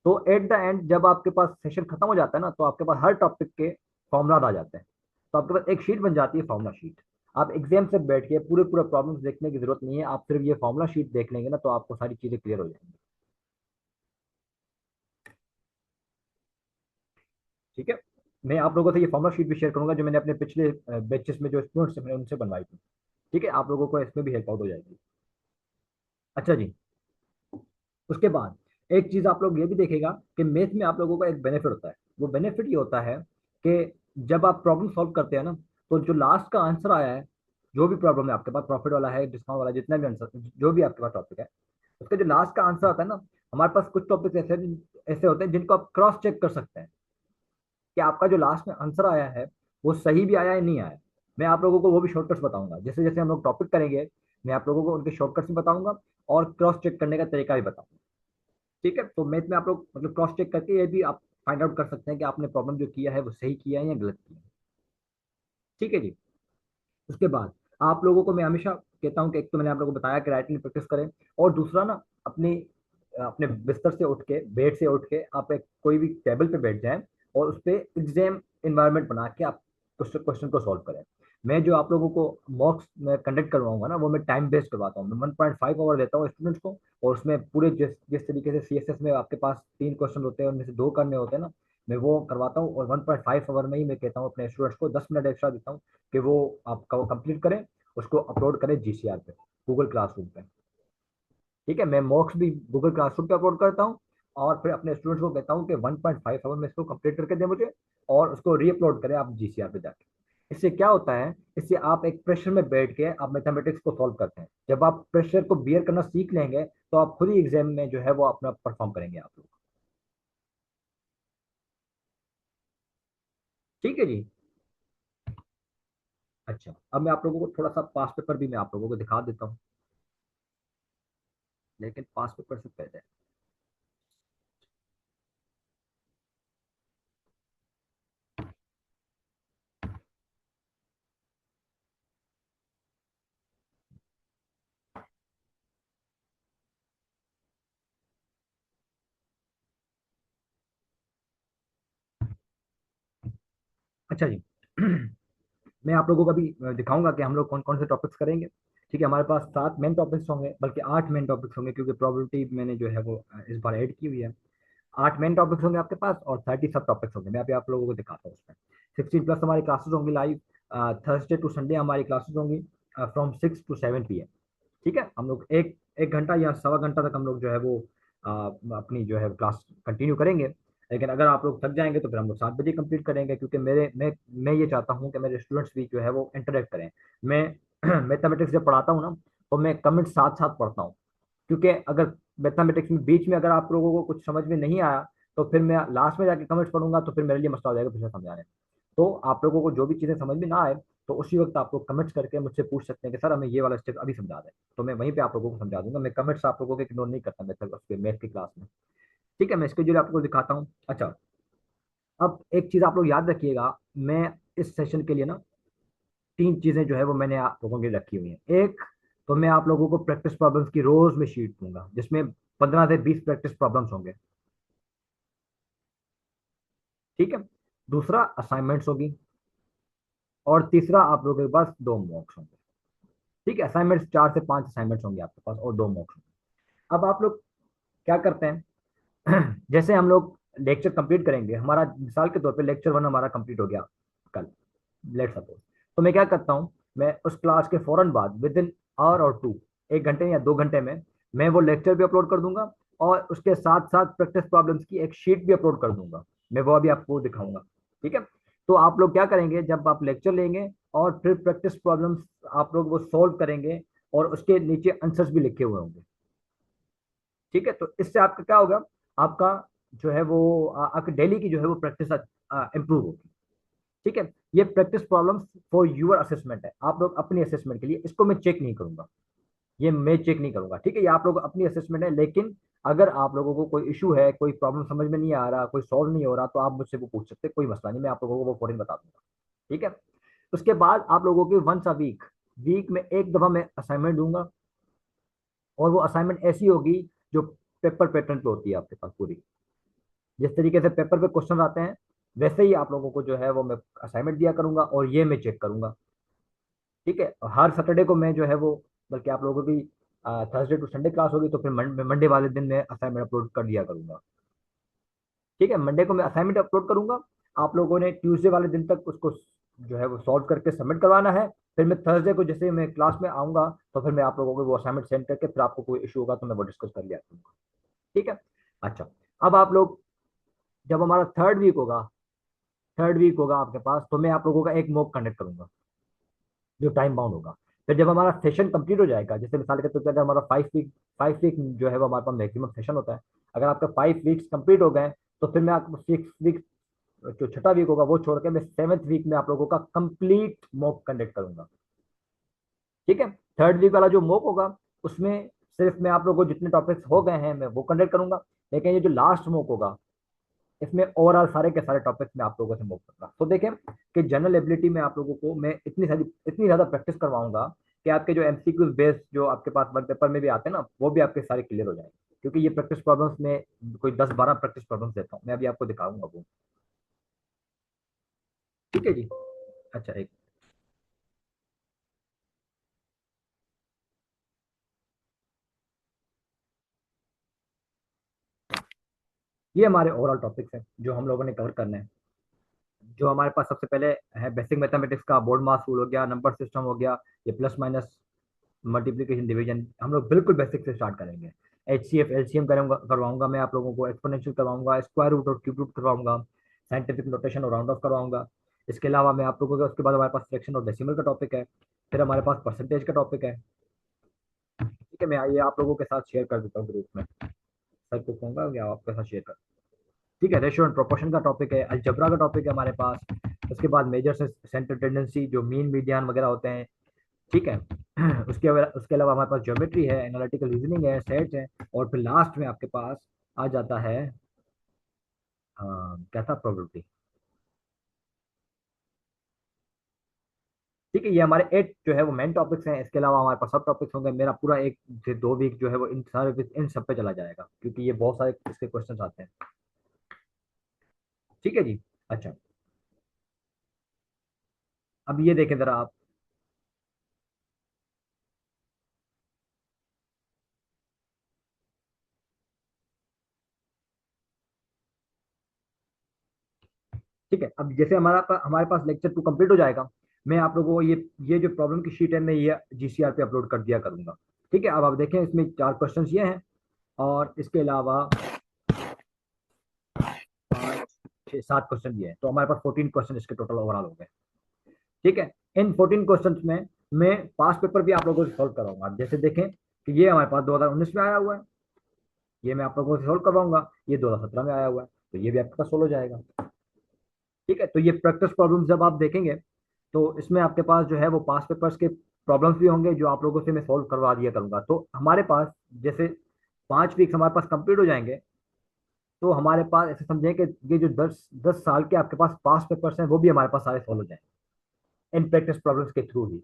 तो एट द एंड जब आपके पास सेशन खत्म हो जाता है ना, तो आपके पास हर टॉपिक के फॉर्मूला आ जाते हैं। तो आपके पास एक शीट बन जाती है, फॉर्मूला शीट। आप एग्जाम से बैठ के पूरे पूरे प्रॉब्लम्स देखने की जरूरत नहीं है, आप सिर्फ ये फॉर्मूला शीट देख लेंगे ना, तो आपको सारी चीजें क्लियर हो जाएंगी। ठीक है, मैं आप लोगों से ये फॉर्मूला शीट भी शेयर करूंगा जो मैंने अपने पिछले बैचेस में जो स्टूडेंट्स हैं मैंने उनसे बनवाई थी। ठीक है, आप लोगों को इसमें भी हेल्प आउट हो जाएगी। अच्छा जी, उसके बाद एक चीज आप लोग ये भी देखेगा कि मैथ में आप लोगों का एक बेनिफिट होता है। वो बेनिफिट ये होता है कि जब आप प्रॉब्लम सॉल्व करते हैं ना, तो जो लास्ट का आंसर आया है, जो भी प्रॉब्लम है आपके पास, प्रॉफिट वाला है, डिस्काउंट वाला, जितना भी आंसर, जो भी आपके पास टॉपिक है, उसका जो लास्ट का आंसर आता है ना, हमारे पास कुछ टॉपिक ऐसे ऐसे होते हैं जिनको आप क्रॉस चेक कर सकते हैं कि आपका जो लास्ट में आंसर आया है वो सही भी आया है नहीं आया। मैं आप लोगों को वो भी शॉर्टकट्स बताऊंगा, जैसे जैसे हम लोग टॉपिक करेंगे मैं आप लोगों को उनके शॉर्टकट्स भी बताऊंगा, और क्रॉस चेक करने का तरीका भी बताऊंगा। ठीक है, तो मैथ में आप लोग मतलब क्रॉस चेक करके ये भी आप फाइंड आउट कर सकते हैं कि आपने प्रॉब्लम जो किया है वो सही किया है या गलत किया है। ठीक है जी, उसके बाद आप लोगों को मैं हमेशा कहता हूँ कि एक तो मैंने आप लोगों को बताया कि राइटिंग प्रैक्टिस करें, और दूसरा ना, अपनी अपने बिस्तर से उठ के, बेड से उठ के आप एक कोई भी टेबल पे बैठ जाएं, और उस पर एग्जाम इन्वायरमेंट बना के आप क्वेश्चन क्वेश्चन को सॉल्व करें। मैं जो आप लोगों को मॉक्स में कंडक्ट करवाऊंगा ना, वो मैं टाइम बेस्ड करवाता हूँ। मैं 1.5 आवर देता हूँ स्टूडेंट्स को, और उसमें पूरे जिस जिस तरीके से सीएसएस में आपके पास 3 क्वेश्चन होते हैं उनमें से 2 करने होते हैं ना, मैं वो करवाता हूँ। और 1.5 आवर में ही मैं कहता हूँ अपने स्टूडेंट्स को 10 मिनट एक्स्ट्रा देता हूँ कि वो आपका वो कंप्लीट करें, उसको अपलोड करें जीसीआर पे, गूगल क्लासरूम पे। ठीक है, मैं मॉक्स भी गूगल क्लासरूम पे अपलोड करता हूँ, और फिर अपने स्टूडेंट्स को कहता हूँ कि 1.5 आवर में इसको कंप्लीट करके दें मुझे, और उसको री अपलोड करें आप जीसीआर पे जाके। इससे क्या होता है, इससे आप एक प्रेशर में बैठ के आप मैथमेटिक्स को सॉल्व करते हैं। जब आप प्रेशर को बियर करना सीख लेंगे, तो आप खुद ही एग्जाम में जो है वो अपना परफॉर्म करेंगे आप लोग। ठीक है जी। अच्छा, अब मैं आप लोगों को थोड़ा सा पास पेपर भी मैं आप लोगों को दिखा देता हूँ, लेकिन पास पेपर से पहले। अच्छा जी, मैं आप लोगों को अभी दिखाऊंगा कि हम लोग कौन कौन से टॉपिक्स करेंगे। ठीक है, हमारे पास 7 मेन टॉपिक्स होंगे, बल्कि 8 मेन टॉपिक्स होंगे, क्योंकि प्रोबेबिलिटी मैंने जो है वो इस बार ऐड की हुई है। 8 मेन टॉपिक्स होंगे आपके पास, और 30 सब टॉपिक्स होंगे। मैं अभी आप लोगों को दिखाता हूँ उसमें। 16+ हमारी क्लासेस होंगी लाइव, थर्सडे टू संडे हमारी क्लासेस होंगी फ्रॉम 6 to 7 PM। ठीक है, हम लोग एक 1 घंटा या सवा घंटा तक हम लोग जो है वो अपनी जो है क्लास कंटिन्यू करेंगे। लेकिन अगर आप लोग थक जाएंगे तो फिर हम लोग 7 बजे कंप्लीट करेंगे, क्योंकि मैं ये चाहता हूँ कि मेरे स्टूडेंट्स भी जो है वो इंटरेक्ट करें। मैं मैथमेटिक्स जब पढ़ाता हूँ ना, तो मैं कमेंट साथ साथ पढ़ता हूँ, क्योंकि अगर मैथमेटिक्स में बीच में अगर आप लोगों को कुछ समझ में नहीं आया, तो फिर मैं लास्ट में जाके कमेंट्स पढ़ूंगा, तो फिर मेरे लिए मसला हो जाएगा फिर से समझाने। तो आप लोगों को जो भी चीज़ें समझ में ना आए, तो उसी वक्त आप लोग कमेंट्स करके मुझसे पूछ सकते हैं कि सर हमें ये वाला स्टेप अभी समझा दें, तो मैं वहीं पे आप लोगों को समझा दूंगा। मैं कमेंट्स आप लोगों के इग्नोर नहीं करता मैथ की क्लास में। ठीक है, मैं इसके जो आपको दिखाता हूँ। अच्छा, अब एक चीज़ आप लोग याद रखिएगा, मैं इस सेशन के लिए ना 3 चीज़ें जो है वो मैंने आप लोगों के लिए रखी हुई हैं। एक, तो मैं आप लोगों को प्रैक्टिस प्रॉब्लम्स की रोज में शीट दूंगा, जिसमें 15 से 20 प्रैक्टिस प्रॉब्लम्स होंगे। ठीक है, दूसरा असाइनमेंट्स होगी, और तीसरा आप लोगों के पास 2 मॉक्स होंगे। ठीक है, असाइनमेंट्स 4 से 5 असाइनमेंट्स होंगे आपके पास, और 2 मॉक्स होंगे। अब आप लोग क्या करते हैं जैसे हम लोग लेक्चर कंप्लीट करेंगे, हमारा मिसाल के तौर पे लेक्चर वन हमारा कंप्लीट हो गया कल, लेट सपोज, तो मैं क्या करता हूँ, मैं उस क्लास के फौरन बाद विद इन आवर और टू, 1 घंटे या 2 घंटे में मैं वो लेक्चर भी अपलोड कर दूंगा, और उसके साथ साथ प्रैक्टिस प्रॉब्लम्स की एक शीट भी अपलोड कर दूंगा। मैं वो अभी आपको दिखाऊंगा। ठीक है, तो आप लोग क्या करेंगे, जब आप लेक्चर लेंगे और फिर प्रैक्टिस प्रॉब्लम्स आप लोग वो सॉल्व करेंगे, और उसके नीचे आंसर्स भी लिखे हुए होंगे। ठीक है, तो इससे आपका क्या होगा, आपका जो है वो आपकी डेली की जो है वो प्रैक्टिस इंप्रूव होगी। ठीक है, ये practice problems for your assessment है, आप लोग अपनी असेसमेंट के लिए, इसको मैं चेक नहीं करूंगा, ये मैं चेक नहीं करूंगा। ठीक है, ये आप लोग अपनी असेसमेंट है, लेकिन अगर आप लोगों को कोई इशू है, कोई प्रॉब्लम समझ में नहीं आ रहा, कोई सॉल्व नहीं हो रहा, तो आप मुझसे वो पूछ सकते हैं, कोई मसला नहीं, मैं आप लोगों को वो फौरन बता दूंगा। ठीक है, उसके बाद आप लोगों की वंस अ वीक, वीक में एक दफा मैं असाइनमेंट दूंगा, और वो असाइनमेंट ऐसी होगी जो पेपर पैटर्न पे होती है आपके पास पूरी, जिस तरीके से पेपर पे क्वेश्चन आते हैं, वैसे ही आप लोगों को जो है वो मैं असाइनमेंट दिया करूंगा, और ये मैं चेक करूंगा। ठीक है, और हर सैटरडे को मैं जो है वो, बल्कि आप लोगों की थर्सडे टू संडे क्लास होगी, तो फिर मंडे वाले दिन मैं असाइनमेंट अपलोड कर दिया करूंगा। ठीक है, मंडे को मैं असाइनमेंट अपलोड करूंगा, आप लोगों ने ट्यूसडे वाले दिन तक उसको जो है वो सॉल्व करके सबमिट करवाना है। फिर मैं थर्सडे को जैसे मैं क्लास में आऊंगा, तो फिर मैं आप लोगों को वो असाइनमेंट सेंड करके, फिर आपको कोई इशू होगा तो मैं वो डिस्कस कर लिया करूंगा। ठीक है, अच्छा, अब आप लोग, जब हमारा थर्ड वीक होगा आपके पास, तो मैं आप लोगों का एक मॉक कंडक्ट करूंगा जो टाइम बाउंड होगा। फिर जब हमारा सेशन कंप्लीट हो जाएगा, जैसे मिसाल के तौर पर अगर हमारा 5 वीक जो है वो हमारे पास मैक्सिमम सेशन होता है, अगर आपका 5 वीक्स कंप्लीट हो गए, तो फिर मैं आपको 6 वीक, जो छठा वीक होगा वो छोड़ के, मैं 7th वीक में आप लोगों का कंप्लीट मॉक कंडक्ट करूंगा। ठीक है, थर्ड वीक वाला जो मॉक होगा, उसमें सिर्फ मैं आप लोगों को जितने टॉपिक्स हो गए हैं मैं वो कंडक्ट करूंगा, लेकिन ये जो लास्ट मॉक होगा, इसमें ओवरऑल सारे के सारे टॉपिक्स में आप लोगों से मूव करूंगा। तो देखें कि जनरल एबिलिटी में आप लोगों को मैं इतनी ज्यादा प्रैक्टिस करवाऊंगा कि आपके जो एमसीक्यूज बेस्ड जो आपके पास वन पेपर में भी आते हैं ना, वो भी आपके सारे क्लियर हो जाएंगे, क्योंकि ये प्रैक्टिस प्रॉब्लम्स में कोई 10-12 प्रैक्टिस प्रॉब्लम्स देता हूँ मैं, अभी आपको दिखाऊंगा वो। ठीक है जी, अच्छा, एक, ये हमारे ओवरऑल टॉपिक्स हैं जो हम लोगों ने कवर करने हैं। जो हमारे पास सबसे पहले है बेसिक मैथमेटिक्स का बोर्ड मास रूल हो गया, नंबर सिस्टम हो गया, ये प्लस माइनस, मल्टीप्लिकेशन डिवीजन, हम लोग बिल्कुल बेसिक से स्टार्ट करेंगे। HCF LCM करूंगा, करवाऊंगा मैं आप लोगों को, एक्सपोनेंशियल करवाऊंगा, स्क्वायर रूट और क्यूब रूट करवाऊंगा, साइंटिफिक नोटेशन और राउंड ऑफ करवाऊंगा। इसके अलावा मैं आप लोगों को, उसके बाद हमारे पास फ्रैक्शन और डेसिमल का टॉपिक है, फिर हमारे पास परसेंटेज का टॉपिक है। ठीक है, मैं ये आप लोगों के साथ शेयर कर देता हूँ ग्रुप में, सर को कहूंगा या आपके साथ शेयर कर। ठीक है, रेशियो एंड प्रोपोर्शन का टॉपिक है, अलजबरा का टॉपिक है हमारे पास। उसके बाद मेजर से सेंटर टेंडेंसी, जो मीन मीडियन वगैरह होते हैं। ठीक है, उसके अलावा हमारे पास ज्योमेट्री है, एनालिटिकल रीजनिंग है, सेट है, और फिर लास्ट में आपके पास आ जाता है क्या था, प्रोबेबिलिटी। ठीक है, ये हमारे 8 जो है वो मेन टॉपिक्स हैं, इसके अलावा हमारे पास सब टॉपिक्स होंगे। मेरा पूरा 1 से 2 वीक जो है वो इन सब पे चला जाएगा, क्योंकि ये बहुत सारे इसके क्वेश्चन आते हैं। ठीक है जी, अच्छा, अब ये देखें जरा आप। ठीक है, अब जैसे हमारे पास लेक्चर 2 कंप्लीट हो जाएगा, मैं आप लोगों को ये जो प्रॉब्लम की शीट है, मैं ये GCR पे अपलोड कर दिया करूंगा। ठीक है, अब आप देखें, इसमें 4 क्वेश्चन ये हैं, और इसके अलावा 5 6 7 क्वेश्चन ये हैं, तो हमारे पास 14 क्वेश्चन इसके टोटल ओवरऑल हो गए। ठीक है, इन 14 क्वेश्चन में मैं पास पेपर भी आप लोगों से सॉल्व कराऊंगा। जैसे देखें कि ये हमारे पास 2019 में आया हुआ है, ये मैं आप लोगों से सॉल्व करवाऊंगा, ये 2017 में आया हुआ है, तो ये भी आपके पास सोल्व हो जाएगा। ठीक है, तो ये प्रैक्टिस प्रॉब्लम जब आप देखेंगे, तो इसमें आपके पास जो है वो पास पेपर्स के प्रॉब्लम्स भी होंगे, जो आप लोगों से मैं सॉल्व करवा दिया करूंगा। तो हमारे पास जैसे 5 वीक्स हमारे पास कंप्लीट हो जाएंगे, तो हमारे पास ऐसे समझें कि ये जो 10 10 साल के आपके पास पास पेपर्स हैं, वो भी हमारे पास सारे सॉल्व हो जाएंगे इन प्रैक्टिस प्रॉब्लम्स के थ्रू ही।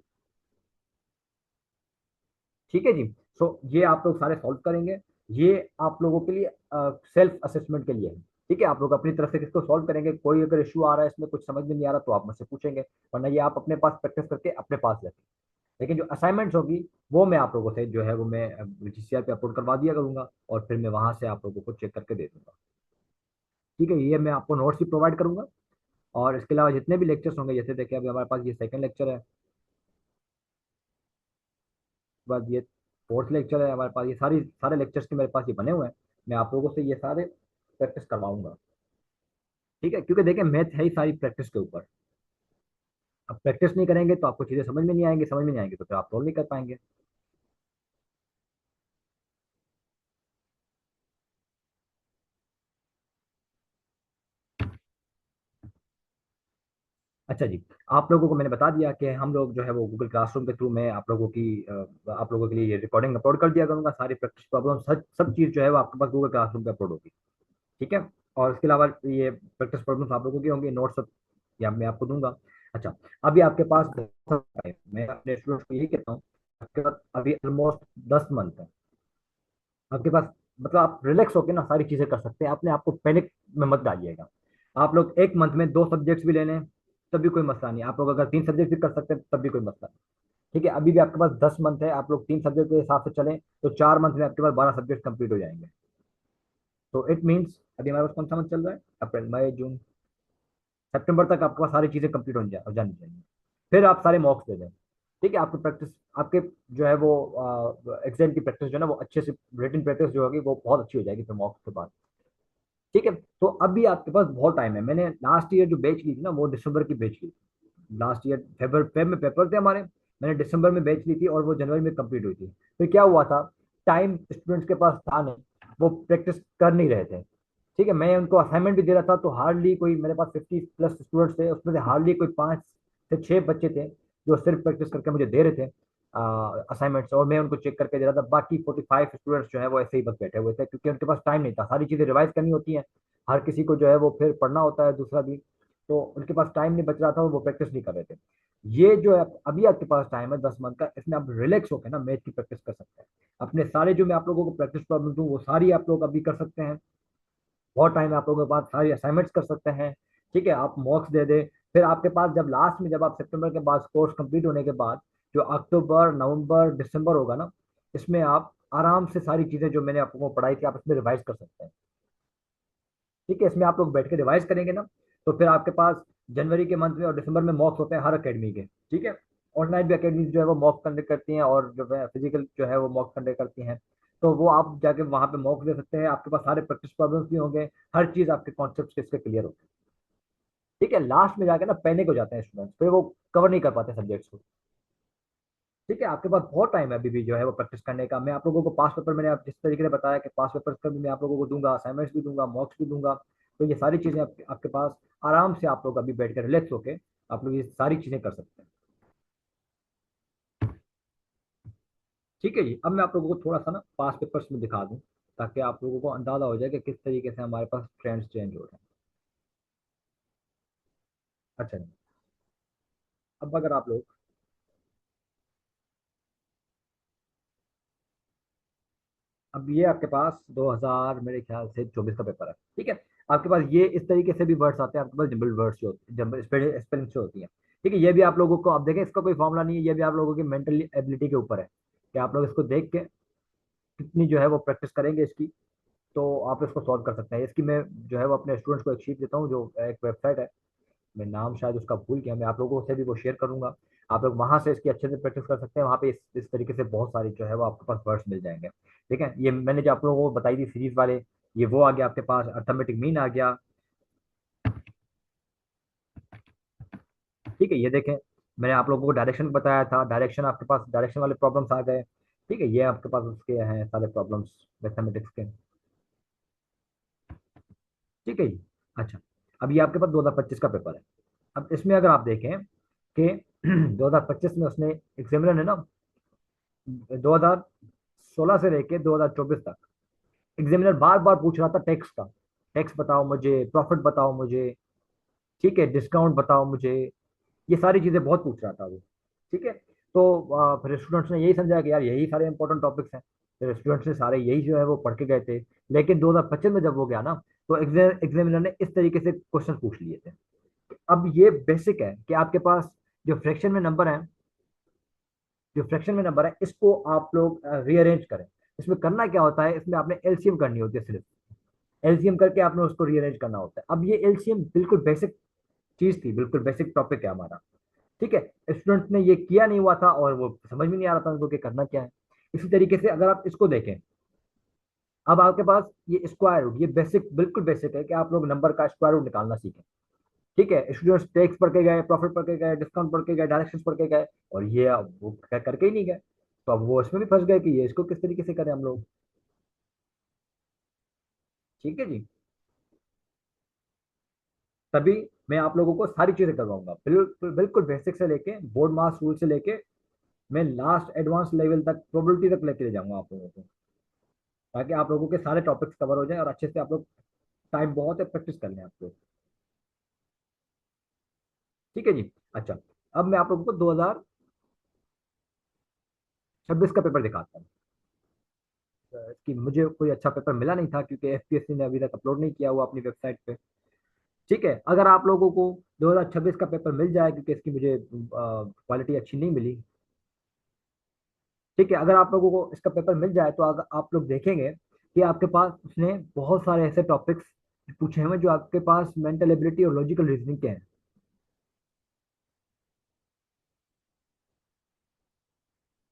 ठीक है जी, सो ये आप लोग सारे सॉल्व करेंगे, ये आप लोगों के लिए सेल्फ असेसमेंट के लिए है। ठीक है, आप लोग अपनी तरफ से किसको सॉल्व करेंगे, कोई अगर इशू आ रहा है इसमें, कुछ समझ में नहीं आ रहा, तो आप मुझसे पूछेंगे, वरना ये आप अपने पास प्रैक्टिस करके अपने पास रखें। लेकिन जो असाइनमेंट्स होगी वो मैं आप लोगों से जो है वो मैं GCR पे अपलोड करवा दिया करूंगा, और फिर मैं वहां से आप लोगों को चेक करके दे दूंगा। ठीक है, ये मैं आपको नोट्स भी प्रोवाइड करूंगा। और इसके अलावा जितने भी लेक्चर्स होंगे, जैसे देखिए अभी हमारे पास ये सेकंड लेक्चर है, बाद ये फोर्थ लेक्चर है हमारे पास, ये सारे लेक्चर्स के मेरे पास ये बने हुए हैं। मैं आप लोगों से ये सारे प्रैक्टिस करवाऊंगा। ठीक है, क्योंकि देखिए मैथ है ही सारी प्रैक्टिस के ऊपर। अब प्रैक्टिस नहीं करेंगे तो आपको चीजें समझ में नहीं आएंगी, समझ में नहीं आएंगे तो फिर आप सोल्व नहीं कर पाएंगे। अच्छा जी, आप लोगों को मैंने बता दिया कि हम लोग जो है वो गूगल क्लासरूम के थ्रू मैं आप लोगों के लिए ये रिकॉर्डिंग अपलोड कर दिया करूंगा। सारी प्रैक्टिस प्रॉब्लम सब चीज़ जो है वो आपके पास गूगल क्लासरूम पे अपलोड होगी। ठीक है, और इसके अलावा ये प्रैक्टिस प्रॉब्लम्स आप लोगों की होंगी, नोट्स सब या मैं आपको दूंगा। अच्छा, अभी आपके पास बहुत सारा time है। मैं अपने स्टूडेंट्स को यही कहता हूँ, आपके पास अभी ऑलमोस्ट 10 मंथ है आपके पास। मतलब आप रिलैक्स होकर ना सारी चीजें कर सकते हैं, अपने आप को पैनिक में मत डालिएगा। आप लोग एक मंथ में 2 सब्जेक्ट्स भी ले लें तब भी कोई मसला नहीं, आप लोग अगर 3 सब्जेक्ट भी कर सकते हैं तब भी कोई मसला नहीं। ठीक है, अभी भी आपके पास 10 मंथ है, आप लोग 3 सब्जेक्ट के हिसाब से चलें तो 4 मंथ में आपके पास 12 सब्जेक्ट कंप्लीट हो जाएंगे। तो इट मीन्स अभी हमारे पास कौन सा मंथ चल रहा है, अप्रैल मई जून सितंबर तक आपके पास सारी चीजें कंप्लीट हो जानी चाहिए। फिर आप सारे मॉक्स दे दें। ठीक है, आपकी प्रैक्टिस आपके जो है वो एग्जाम की प्रैक्टिस जो है ना वो अच्छे से, रिटन प्रैक्टिस जो होगी वो बहुत अच्छी हो जाएगी फिर मॉक्स के बाद। ठीक है, तो अभी आपके पास बहुत टाइम है। मैंने लास्ट ईयर जो बैच ली थी ना वो दिसंबर की बैच ली थी। लास्ट ईयर फेब में पेपर थे हमारे, मैंने दिसंबर में बैच ली थी और वो जनवरी में कंप्लीट हुई थी। फिर क्या हुआ था, टाइम स्टूडेंट्स के पास था नहीं, वो प्रैक्टिस कर नहीं रहे थे। ठीक है, मैं उनको असाइनमेंट भी दे रहा था तो हार्डली कोई, मेरे पास 50+ स्टूडेंट्स थे, उसमें से हार्डली कोई 5 से 6 बच्चे थे जो सिर्फ प्रैक्टिस करके मुझे दे रहे थे असाइनमेंट्स, और मैं उनको चेक करके दे रहा था। बाकी 45 स्टूडेंट्स जो है वो ऐसे ही बस बैठे हुए थे, क्योंकि उनके पास टाइम नहीं था, सारी चीज़ें रिवाइज करनी होती हैं, हर किसी को जो है वो फिर पढ़ना होता है दूसरा भी। तो उनके पास टाइम नहीं बच रहा था और वो प्रैक्टिस नहीं कर रहे थे। ये जो है अभी आपके पास टाइम है 10 मंथ का, इसमें आप रिलैक्स होकर ना मैथ की प्रैक्टिस कर सकते हैं। अपने सारे जो मैं आप लोगों को प्रैक्टिस प्रॉब्लम दूँ वो सारी आप लोग अभी कर सकते हैं। बहुत टाइम है आप लोगों के पास, सारी असाइनमेंट्स कर सकते हैं। ठीक है, आप मॉक्स दे दे। फिर आपके पास जब लास्ट में, जब आप सितंबर के बाद कोर्स कंप्लीट होने के बाद जो अक्टूबर नवंबर दिसंबर होगा ना, इसमें आप आराम से सारी चीजें जो मैंने आपको पढ़ाई थी आप इसमें रिवाइज कर सकते हैं। ठीक है, इसमें आप लोग बैठ के रिवाइज करेंगे ना, तो फिर आपके पास जनवरी के मंथ में और दिसंबर में मॉक्स होते हैं हर अकेडमी के। ठीक है, ऑनलाइन भी अकेडमी जो है वो मॉक कंडक्ट करती हैं, और जो है फिजिकल जो है वो मॉक कंडक्ट करती हैं। तो वो आप जाके वहां पे मॉक दे सकते हैं, आपके पास सारे प्रैक्टिस प्रॉब्लम्स भी होंगे, हर चीज आपके कॉन्सेप्ट इसके क्लियर होते हैं। ठीक है, लास्ट में जाके ना पैनिक हो जाते हैं स्टूडेंट्स, फिर वो कवर नहीं कर पाते सब्जेक्ट्स को। ठीक है, आपके पास बहुत टाइम है अभी भी जो है वो प्रैक्टिस करने का। मैं आप लोगों को पास पेपर, मैंने आप जिस तरीके से बताया कि पास पेपर का भी मैं आप लोगों को दूंगा, असाइनमेंट्स भी दूंगा, मॉक्स भी दूंगा। तो ये सारी चीजें आपके पास आराम से आप लोग अभी बैठ कर रिलैक्स होके आप लोग ये सारी चीजें कर सकते हैं। ठीक है जी, अब मैं आप लोगों को थोड़ा सा ना पास पेपर्स में दिखा दूं, ताकि आप लोगों को अंदाजा हो जाए कि किस तरीके से हमारे पास ट्रेंड्स चेंज हो रहे हैं। अच्छा जी, अब अगर आप लोग, अब ये आपके पास 2000 मेरे ख्याल से 24 का पेपर है। ठीक है, आपके पास ये इस तरीके से भी वर्ड्स आते हैं, आपके पास जम्बल वर्ड्स जो जम्बल स्पेलिंग से होती हैं। ठीक है, ये भी आप लोगों को, अब देखें इसका कोई फॉर्मूला नहीं है, ये भी आप लोगों की मेंटल एबिलिटी के ऊपर है कि आप लोग इसको देख के कितनी जो है वो प्रैक्टिस करेंगे इसकी, तो आप इसको सॉल्व कर सकते हैं। इसकी मैं जो है वो अपने स्टूडेंट्स को एक शीट देता हूँ, जो एक वेबसाइट है, मैं नाम शायद उसका भूल गया, मैं आप लोगों से भी वो शेयर करूंगा। आप लोग वहां से इसकी अच्छे से प्रैक्टिस कर सकते हैं, वहां पे इस तरीके से बहुत सारी जो है वो आपके पास वर्ड्स मिल जाएंगे। ठीक है, ये मैंने जो आप लोगों को बताई थी सीरीज वाले, ये वो आ गया आपके पास, अर्थमेटिक मीन आ गया। ठीक है, ये देखें, मैंने आप लोगों को डायरेक्शन बताया था, डायरेक्शन आपके पास, डायरेक्शन वाले प्रॉब्लम्स आ गए। ठीक है, ये आपके पास उसके हैं सारे प्रॉब्लम्स मैथमेटिक्स के। ठीक है जी, अच्छा, अब ये आपके पास 2025 का पेपर है। अब इसमें अगर आप देखें कि 2025 में उसने एग्जामिनर ने ना 2016 से लेके 2024 तक एग्जामिनर बार बार पूछ रहा था टैक्स का, टैक्स बताओ मुझे, प्रॉफिट बताओ मुझे, ठीक है, डिस्काउंट बताओ मुझे, ये सारी चीजें बहुत पूछ रहा था वो। ठीक है, तो फिर स्टूडेंट्स ने यही समझा कि यार यही सारे इंपॉर्टेंट टॉपिक्स हैं, फिर स्टूडेंट्स ने सारे यही जो है वो पढ़ के गए थे। लेकिन 2025 में जब वो गया ना, तो एग्जामिनर ने इस तरीके से क्वेश्चन पूछ लिए थे। अब ये बेसिक है कि आपके पास जो फ्रैक्शन में नंबर है, जो फ्रैक्शन में नंबर है इसको आप लोग रीअरेंज करें। इसमें करना क्या होता है, इसमें आपने एलसीएम करनी होती है सिर्फ। एलसीएम करके आपने उसको रीअरेंज करना होता है। अब ये एलसीएम बिल्कुल बेसिक चीज थी, बिल्कुल बेसिक टॉपिक है हमारा। ठीक है, स्टूडेंट ने ये किया नहीं हुआ था और वो समझ में नहीं आ रहा था उनको कि करना क्या है। इसी तरीके से अगर आप इसको देखें, अब आपके पास ये स्क्वायर रूट, ये बेसिक बिल्कुल बेसिक है कि आप लोग नंबर का स्क्वायर रूट निकालना सीखें। ठीक है, स्टूडेंट्स टैक्स पढ़ के गए, प्रॉफिट पढ़ के गए, डिस्काउंट पढ़ के गए, डायरेक्शंस पढ़ के गए, और ये अब वो करके ही नहीं गए। तो अब वो इसमें भी फंस गए कि ये इसको किस तरीके से करें हम लोग। ठीक है जी। तभी मैं आप लोगों को सारी चीजें करवाऊंगा, बिल्कुल बिल्कुल बेसिक से लेके बोर्ड मास रूल से लेके मैं लास्ट एडवांस लेवल तक, प्रोबेबिलिटी तक लेके जाऊंगा आप लोगों को, ताकि आप लोगों के सारे टॉपिक्स कवर हो जाए और अच्छे से आप लोग, टाइम बहुत है, प्रैक्टिस कर लें आप लोग। ठीक है जी। अच्छा, अब मैं आप लोगों को 2026 का पेपर दिखाता हूँ। इसकी मुझे कोई अच्छा पेपर मिला नहीं था क्योंकि एफपीएससी ने अभी तक अपलोड नहीं किया हुआ अपनी वेबसाइट पे। ठीक है, अगर आप लोगों को 2026 का पेपर मिल जाए, क्योंकि इसकी मुझे क्वालिटी अच्छी नहीं मिली। ठीक है, अगर आप लोगों को इसका पेपर मिल जाए तो अगर आप लोग देखेंगे कि आपके पास उसने बहुत सारे ऐसे टॉपिक्स पूछे हैं जो आपके पास मेंटल एबिलिटी और लॉजिकल रीजनिंग के हैं।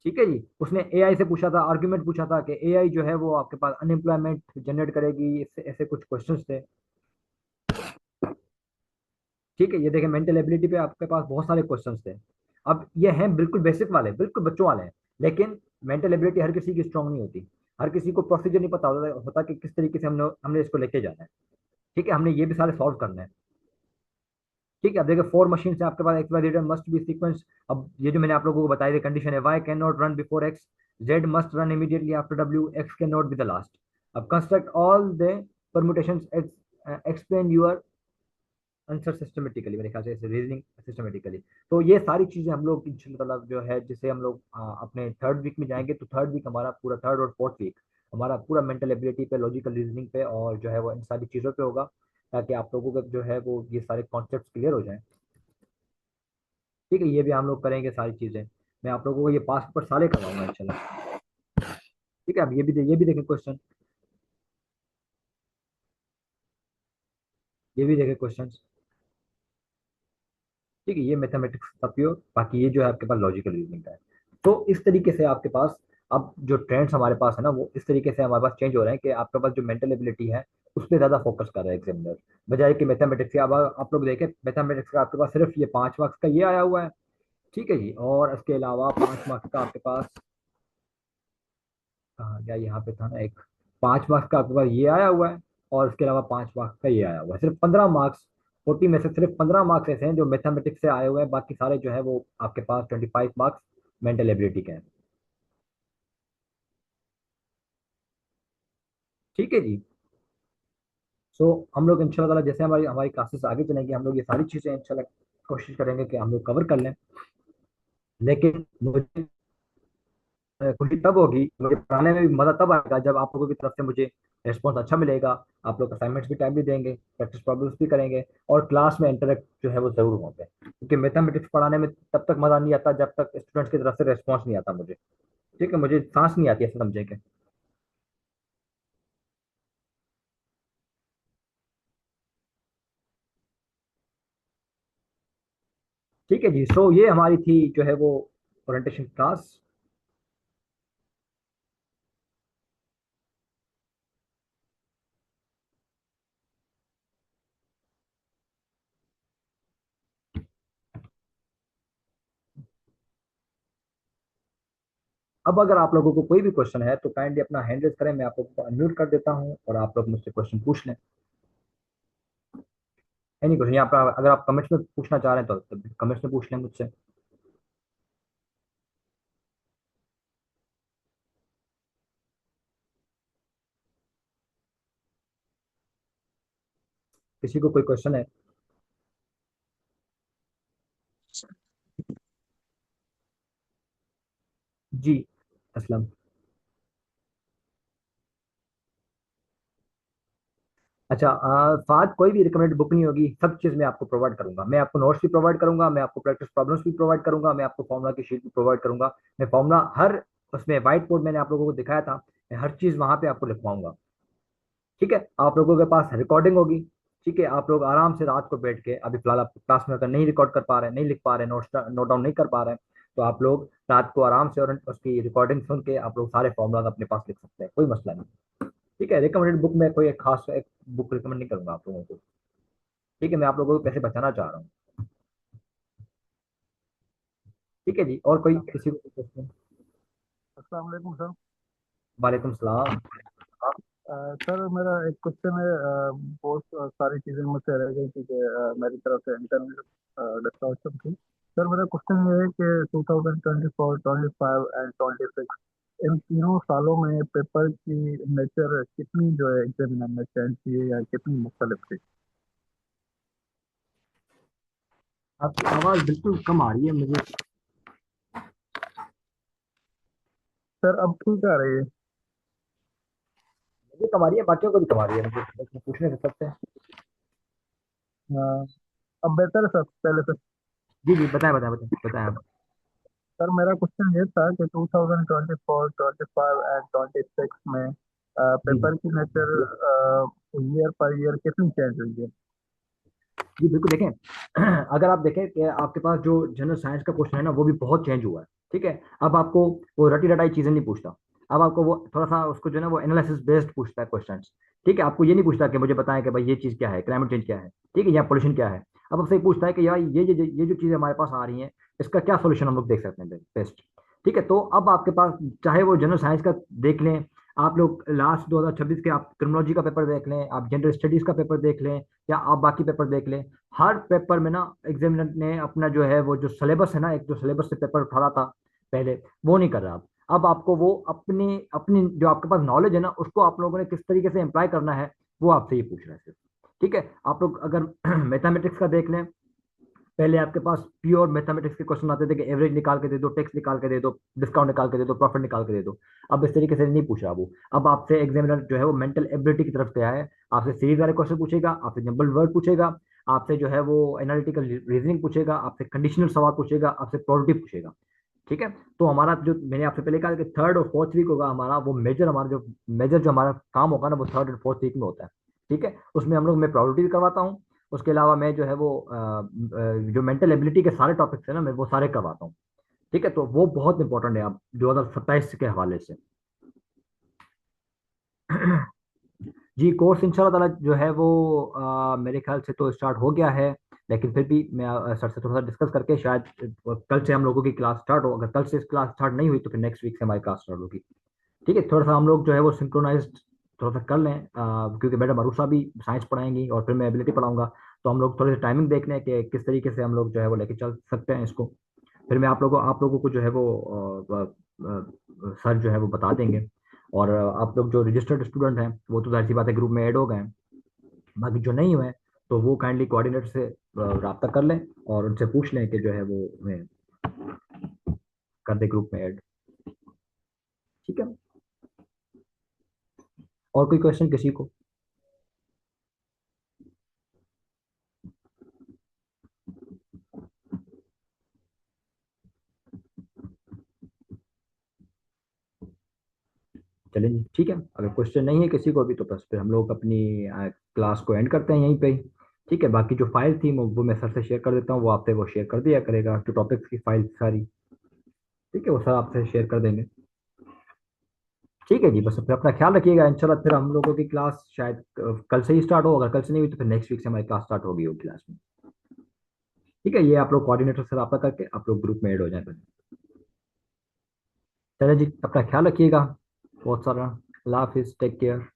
ठीक है जी, उसने एआई से पूछा था, आर्ग्यूमेंट पूछा था कि एआई जो है वो आपके पास अनएम्प्लॉयमेंट जनरेट करेगी, इससे ऐसे कुछ क्वेश्चंस थे। ठीक है, ये देखें, मेंटल एबिलिटी पे आपके पास बहुत सारे क्वेश्चंस थे। अब ये हैं बिल्कुल बेसिक वाले, बिल्कुल बच्चों वाले हैं। लेकिन मेंटल एबिलिटी हर किसी की स्ट्रांग नहीं होती। हर किसी को प्रोसीजर नहीं पता होता कि किस तरीके से हमने हमने इसको लेके जाना है। ठीक है, हमने ये भी सारे सॉल्व करने हैं। ठीक है, अब देखिए, फोर मशीन से आपके पास X Y Z must be sequence. अब ये जो मैंने आप लोगों को बताई थी कंडीशन है, Y can not run before X, Z must run immediately after W, X can not be the last. अब construct all the permutations, explain your answer systematically, मेरे ख्याल से रीजनिंग सिस्टमेटिकली। तो ये सारी चीजें हम लोग इंशाल्लाह जो है, जिसे हम लोग अपने थर्ड वीक में जाएंगे, तो थर्ड वीक हमारा पूरा, थर्ड और फोर्थ वीक हमारा पूरा मेंटल एबिलिटी पे, लॉजिकल रीजनिंग पे और जो है वो इन सारी चीज़ों पे होगा, ताकि आप लोगों को जो है वो ये सारे कॉन्सेप्ट क्लियर हो जाएं। ठीक है, ये भी हम लोग करेंगे सारी चीज़ें। मैं आप लोगों को ये पास पर सारे करवाऊंगा इंशाल्लाह। ठीक है, अब ये भी देखें क्वेश्चन, ये भी देखें क्वेश्चन। ठीक है, ये मैथमेटिक्स का प्योर, बाकी ये जो है आपके पास लॉजिकल रीजनिंग का है। तो इस तरीके से आपके पास अब जो ट्रेंड्स हमारे पास है ना, वो इस तरीके से हमारे पास चेंज हो रहे हैं कि आपके पास जो मेंटल एबिलिटी है उस पर ज्यादा फोकस कर रहे हैं एग्जामिनर, बजाय कि मैथमेटिक्स से। अब आप लोग देखें, मैथमेटिक्स का आपके पास सिर्फ ये 5 मार्क्स का ये आया हुआ है। ठीक है जी, और इसके अलावा 5 मार्क्स का आपके पास, कहाँ गया, यहाँ पे था ना एक, 5 मार्क्स का आपके पास ये आया हुआ है, और इसके अलावा 5 मार्क्स का ये आया हुआ है, सिर्फ 15 मार्क्स। 40 में से सिर्फ 15 मार्क्स ऐसे हैं जो मैथमेटिक्स से आए हुए हैं, बाकी सारे जो है वो आपके पास 25 मार्क्स मेंटल एबिलिटी के हैं। ठीक है जी। सो हम लोग इंशाल्लाह ताला, जैसे हमारी हमारी क्लासेस आगे चलेंगे, हम लोग ये सारी चीज़ें इंशाल्लाह कोशिश करेंगे कि हम लोग कवर कर लें। लेकिन मुझे खुशी तब होगी, मुझे पढ़ाने में भी मजा तब आएगा जब आप लोगों की तरफ से मुझे रिस्पॉन्स अच्छा मिलेगा। आप लोग असाइनमेंट्स भी टाइम भी देंगे, प्रैक्टिस प्रॉब्लम्स भी करेंगे, और क्लास में इंटरेक्ट जो है वो जरूर होंगे, क्योंकि मैथमेटिक्स पढ़ाने में तब तक मजा नहीं आता जब तक स्टूडेंट्स की तरफ से रिस्पॉन्स नहीं आता मुझे। ठीक है, मुझे सांस नहीं आती ऐसा समझे के। ठीक है जी, सो ये हमारी थी जो है वो ओरिएंटेशन क्लास। अब अगर आप लोगों को कोई भी क्वेश्चन है तो काइंडली अपना हैंड रेज करें, मैं आप लोगों को अनम्यूट कर देता हूँ और आप लोग मुझसे क्वेश्चन पूछ लें। एनी क्वेश्चन, यहाँ पर अगर आप कमेंट्स में पूछना चाह रहे हैं तो कमेंट्स में पूछ लें मुझसे। किसी को कोई क्वेश्चन है? जी, असलम। अच्छा फाद कोई भी रिकमेंडेड बुक नहीं होगी, सब चीज़ मैं आपको प्रोवाइड करूंगा। मैं आपको नोट्स भी प्रोवाइड करूंगा, मैं आपको प्रैक्टिस प्रॉब्लम्स भी प्रोवाइड करूंगा, मैं आपको फॉर्मुला की शीट भी प्रोवाइड करूंगा। मैं फॉर्मुला हर उसमें व्हाइट बोर्ड मैंने आप लोगों को दिखाया था, मैं हर चीज़ वहां पे आपको लिखवाऊंगा। ठीक है, आप लोगों के पास रिकॉर्डिंग होगी। ठीक है, आप लोग आराम से रात को बैठ के, अभी फिलहाल आप क्लास में अगर नहीं रिकॉर्ड कर पा रहे हैं, नहीं लिख पा रहे हैं, नोट डाउन नहीं कर पा रहे हैं, तो आप लोग रात को आराम से और उसकी रिकॉर्डिंग सुन के आप लोग सारे फॉर्मूलाज अपने पास लिख सकते हैं, कोई मसला नहीं। ठीक है, रिकमेंडेड बुक में कोई एक खास एक बुक रिकमेंड नहीं करूंगा आप लोगों को। ठीक है, मैं आप लोगों को पैसे बचाना चाह रहा हूँ। ठीक है जी, और कोई किसी को क्वेश्चन? अस्सलाम वालेकुम सर। वालेकुम सलाम। सर मेरा एक क्वेश्चन है। बहुत सारी चीज़ें मुझसे रह गई थी कि मेरी तरफ से इंटरनेट डिस्ट्रक्शन थी। सर मेरा क्वेश्चन ये है कि 2024, 25 एंड 26, इन तीनों सालों में पेपर की नेचर कितनी जो है एग्जामिनर ने चेंज की है या कितनी मुख्तलिफ थी? आपकी आवाज़ बिल्कुल कम आ रही है मुझे। सर अब ठीक आ रही है? मुझे कम आ रही है, बाकियों को भी कम आ रही है, मुझे बस पूछने से सकते हैं। अ, अब बेहतर है सर पहले से? जी जी, बताएं बताएं बताएं बताएं आप। सर मेरा क्वेश्चन ये था कि 2024, 25 एंड 26 में जी जी पेपर की नेचर ईयर पर ईयर कितनी चेंज हुई है? जी, बिल्कुल देखें। अगर आप देखें कि आपके पास जो जनरल साइंस का क्वेश्चन है ना, वो भी बहुत चेंज हुआ है। ठीक है, अब आपको वो रटी रटाई चीजें नहीं पूछता। अब आपको वो थोड़ा सा उसको जो है ना, वो एनालिसिस बेस्ड पूछता है क्वेश्चन। ठीक है, आपको ये नहीं पूछता कि मुझे बताएं कि भाई ये चीज क्या है, क्लाइमेट चेंज क्या है, ठीक है, या पोल्यूशन क्या है। अब आपसे पूछता है कि यार ये जो चीजें हमारे पास आ रही हैं, इसका क्या सोल्यूशन हम लोग देख सकते हैं बेस्ट। ठीक है, तो अब आपके पास चाहे वो जनरल साइंस का देख लें, आप लोग लास्ट 2026 के आप क्रिमिनोलॉजी का पेपर देख लें, आप जनरल स्टडीज का पेपर देख लें, या आप बाकी पेपर देख लें, हर पेपर में ना एग्जामिनर ने अपना जो है वो जो सिलेबस है ना, एक जो सिलेबस से पेपर उठा रहा था पहले, वो नहीं कर रहा। अब आपको वो अपनी अपनी जो आपके पास नॉलेज है ना, उसको आप लोगों ने किस तरीके से अप्लाई करना है, वो आपसे ये पूछ रहा है सिर्फ। ठीक है, आप लोग अगर मैथमेटिक्स का देख लें, पहले आपके पास प्योर मैथमेटिक्स के क्वेश्चन आते थे कि एवरेज निकाल के दे दो, टैक्स निकाल के दे दो, डिस्काउंट निकाल के दे दो, प्रॉफिट निकाल के दे दो। अब इस तरीके से नहीं पूछ रहा वो। अब आपसे एग्जामिनर जो है वो मेंटल एबिलिटी की तरफ से आया है, आपसे सीरीज वाले क्वेश्चन पूछेगा, आपसे जंबल वर्ड पूछेगा, आपसे जो है वो एनालिटिकल रीजनिंग पूछेगा, आपसे कंडीशनल सवाल पूछेगा, आपसे प्रोबेबिलिटी पूछेगा। ठीक है, तो हमारा जो मैंने आपसे पहले कहा कि थर्ड और फोर्थ वीक होगा हमारा, वो मेजर जो हमारा काम होगा ना, वो थर्ड और फोर्थ वीक में होता है। ठीक है, उसमें हम लोग मैं प्रोबेबिलिटी करवाता हूँ। उसके अलावा मैं जो है वो जो मेंटल एबिलिटी के सारे टॉपिक्स है ना, मैं वो सारे करवाता हूँ। ठीक है, तो वो बहुत इंपॉर्टेंट है अब 2027 के हवाले से। जी, कोर्स इंशाल्लाह ताला जो है वो मेरे ख्याल से तो स्टार्ट हो गया है। लेकिन फिर भी मैं सर से थोड़ा सा डिस्कस करके शायद कल से हम लोगों की क्लास स्टार्ट हो। अगर कल से क्लास स्टार्ट नहीं हुई तो फिर नेक्स्ट वीक से हमारी क्लास स्टार्ट होगी। ठीक है, थोड़ा सा हम लोग जो है वो सिंक्रोनाइज्ड थोड़ा सा कर लें, क्योंकि मैडम अरूषा भी साइंस पढ़ाएंगी और फिर मैं एबिलिटी पढ़ाऊंगा। तो हम लोग थोड़ी सी टाइमिंग देख लें कि किस तरीके से हम लोग जो है वो लेके चल सकते हैं इसको। फिर मैं आप लोगों को जो है वो सर जो है वो बता देंगे। और आप लोग जो रजिस्टर्ड स्टूडेंट हैं वो तो जाहिर सी बात है ग्रुप में ऐड हो गए हैं। बाकी जो नहीं हुए तो वो काइंडली कोऑर्डिनेटर से रब्ता कर लें और उनसे पूछ लें कि जो है वो हमें कर दे ग्रुप में ऐड। ठीक है, और कोई क्वेश्चन किसी को? चलें जी, ठीक है, अगर क्वेश्चन नहीं है किसी को भी तो बस फिर हम लोग अपनी क्लास को एंड करते हैं यहीं पे ही। ठीक है, बाकी जो फाइल थी वो मैं सर से शेयर कर देता हूँ, वो आपसे वो शेयर कर दिया करेगा, जो टॉपिक्स की फाइल सारी। ठीक है, वो सर आपसे शेयर कर देंगे। ठीक है जी, बस अपना अपना ख्याल रखिएगा। इंशाल्लाह फिर हम लोगों की क्लास शायद कल से ही स्टार्ट हो, अगर कल से नहीं हुई तो फिर नेक्स्ट वीक से हमारी क्लास स्टार्ट होगी वो क्लास में। ठीक है, ये आप लोग कोऑर्डिनेटर से रब्ता करके आप लोग ग्रुप में ऐड हो जाए। चलिए जी, अपना ख्याल रखिएगा बहुत सारा। अल्लाह हाफिज, टेक केयर।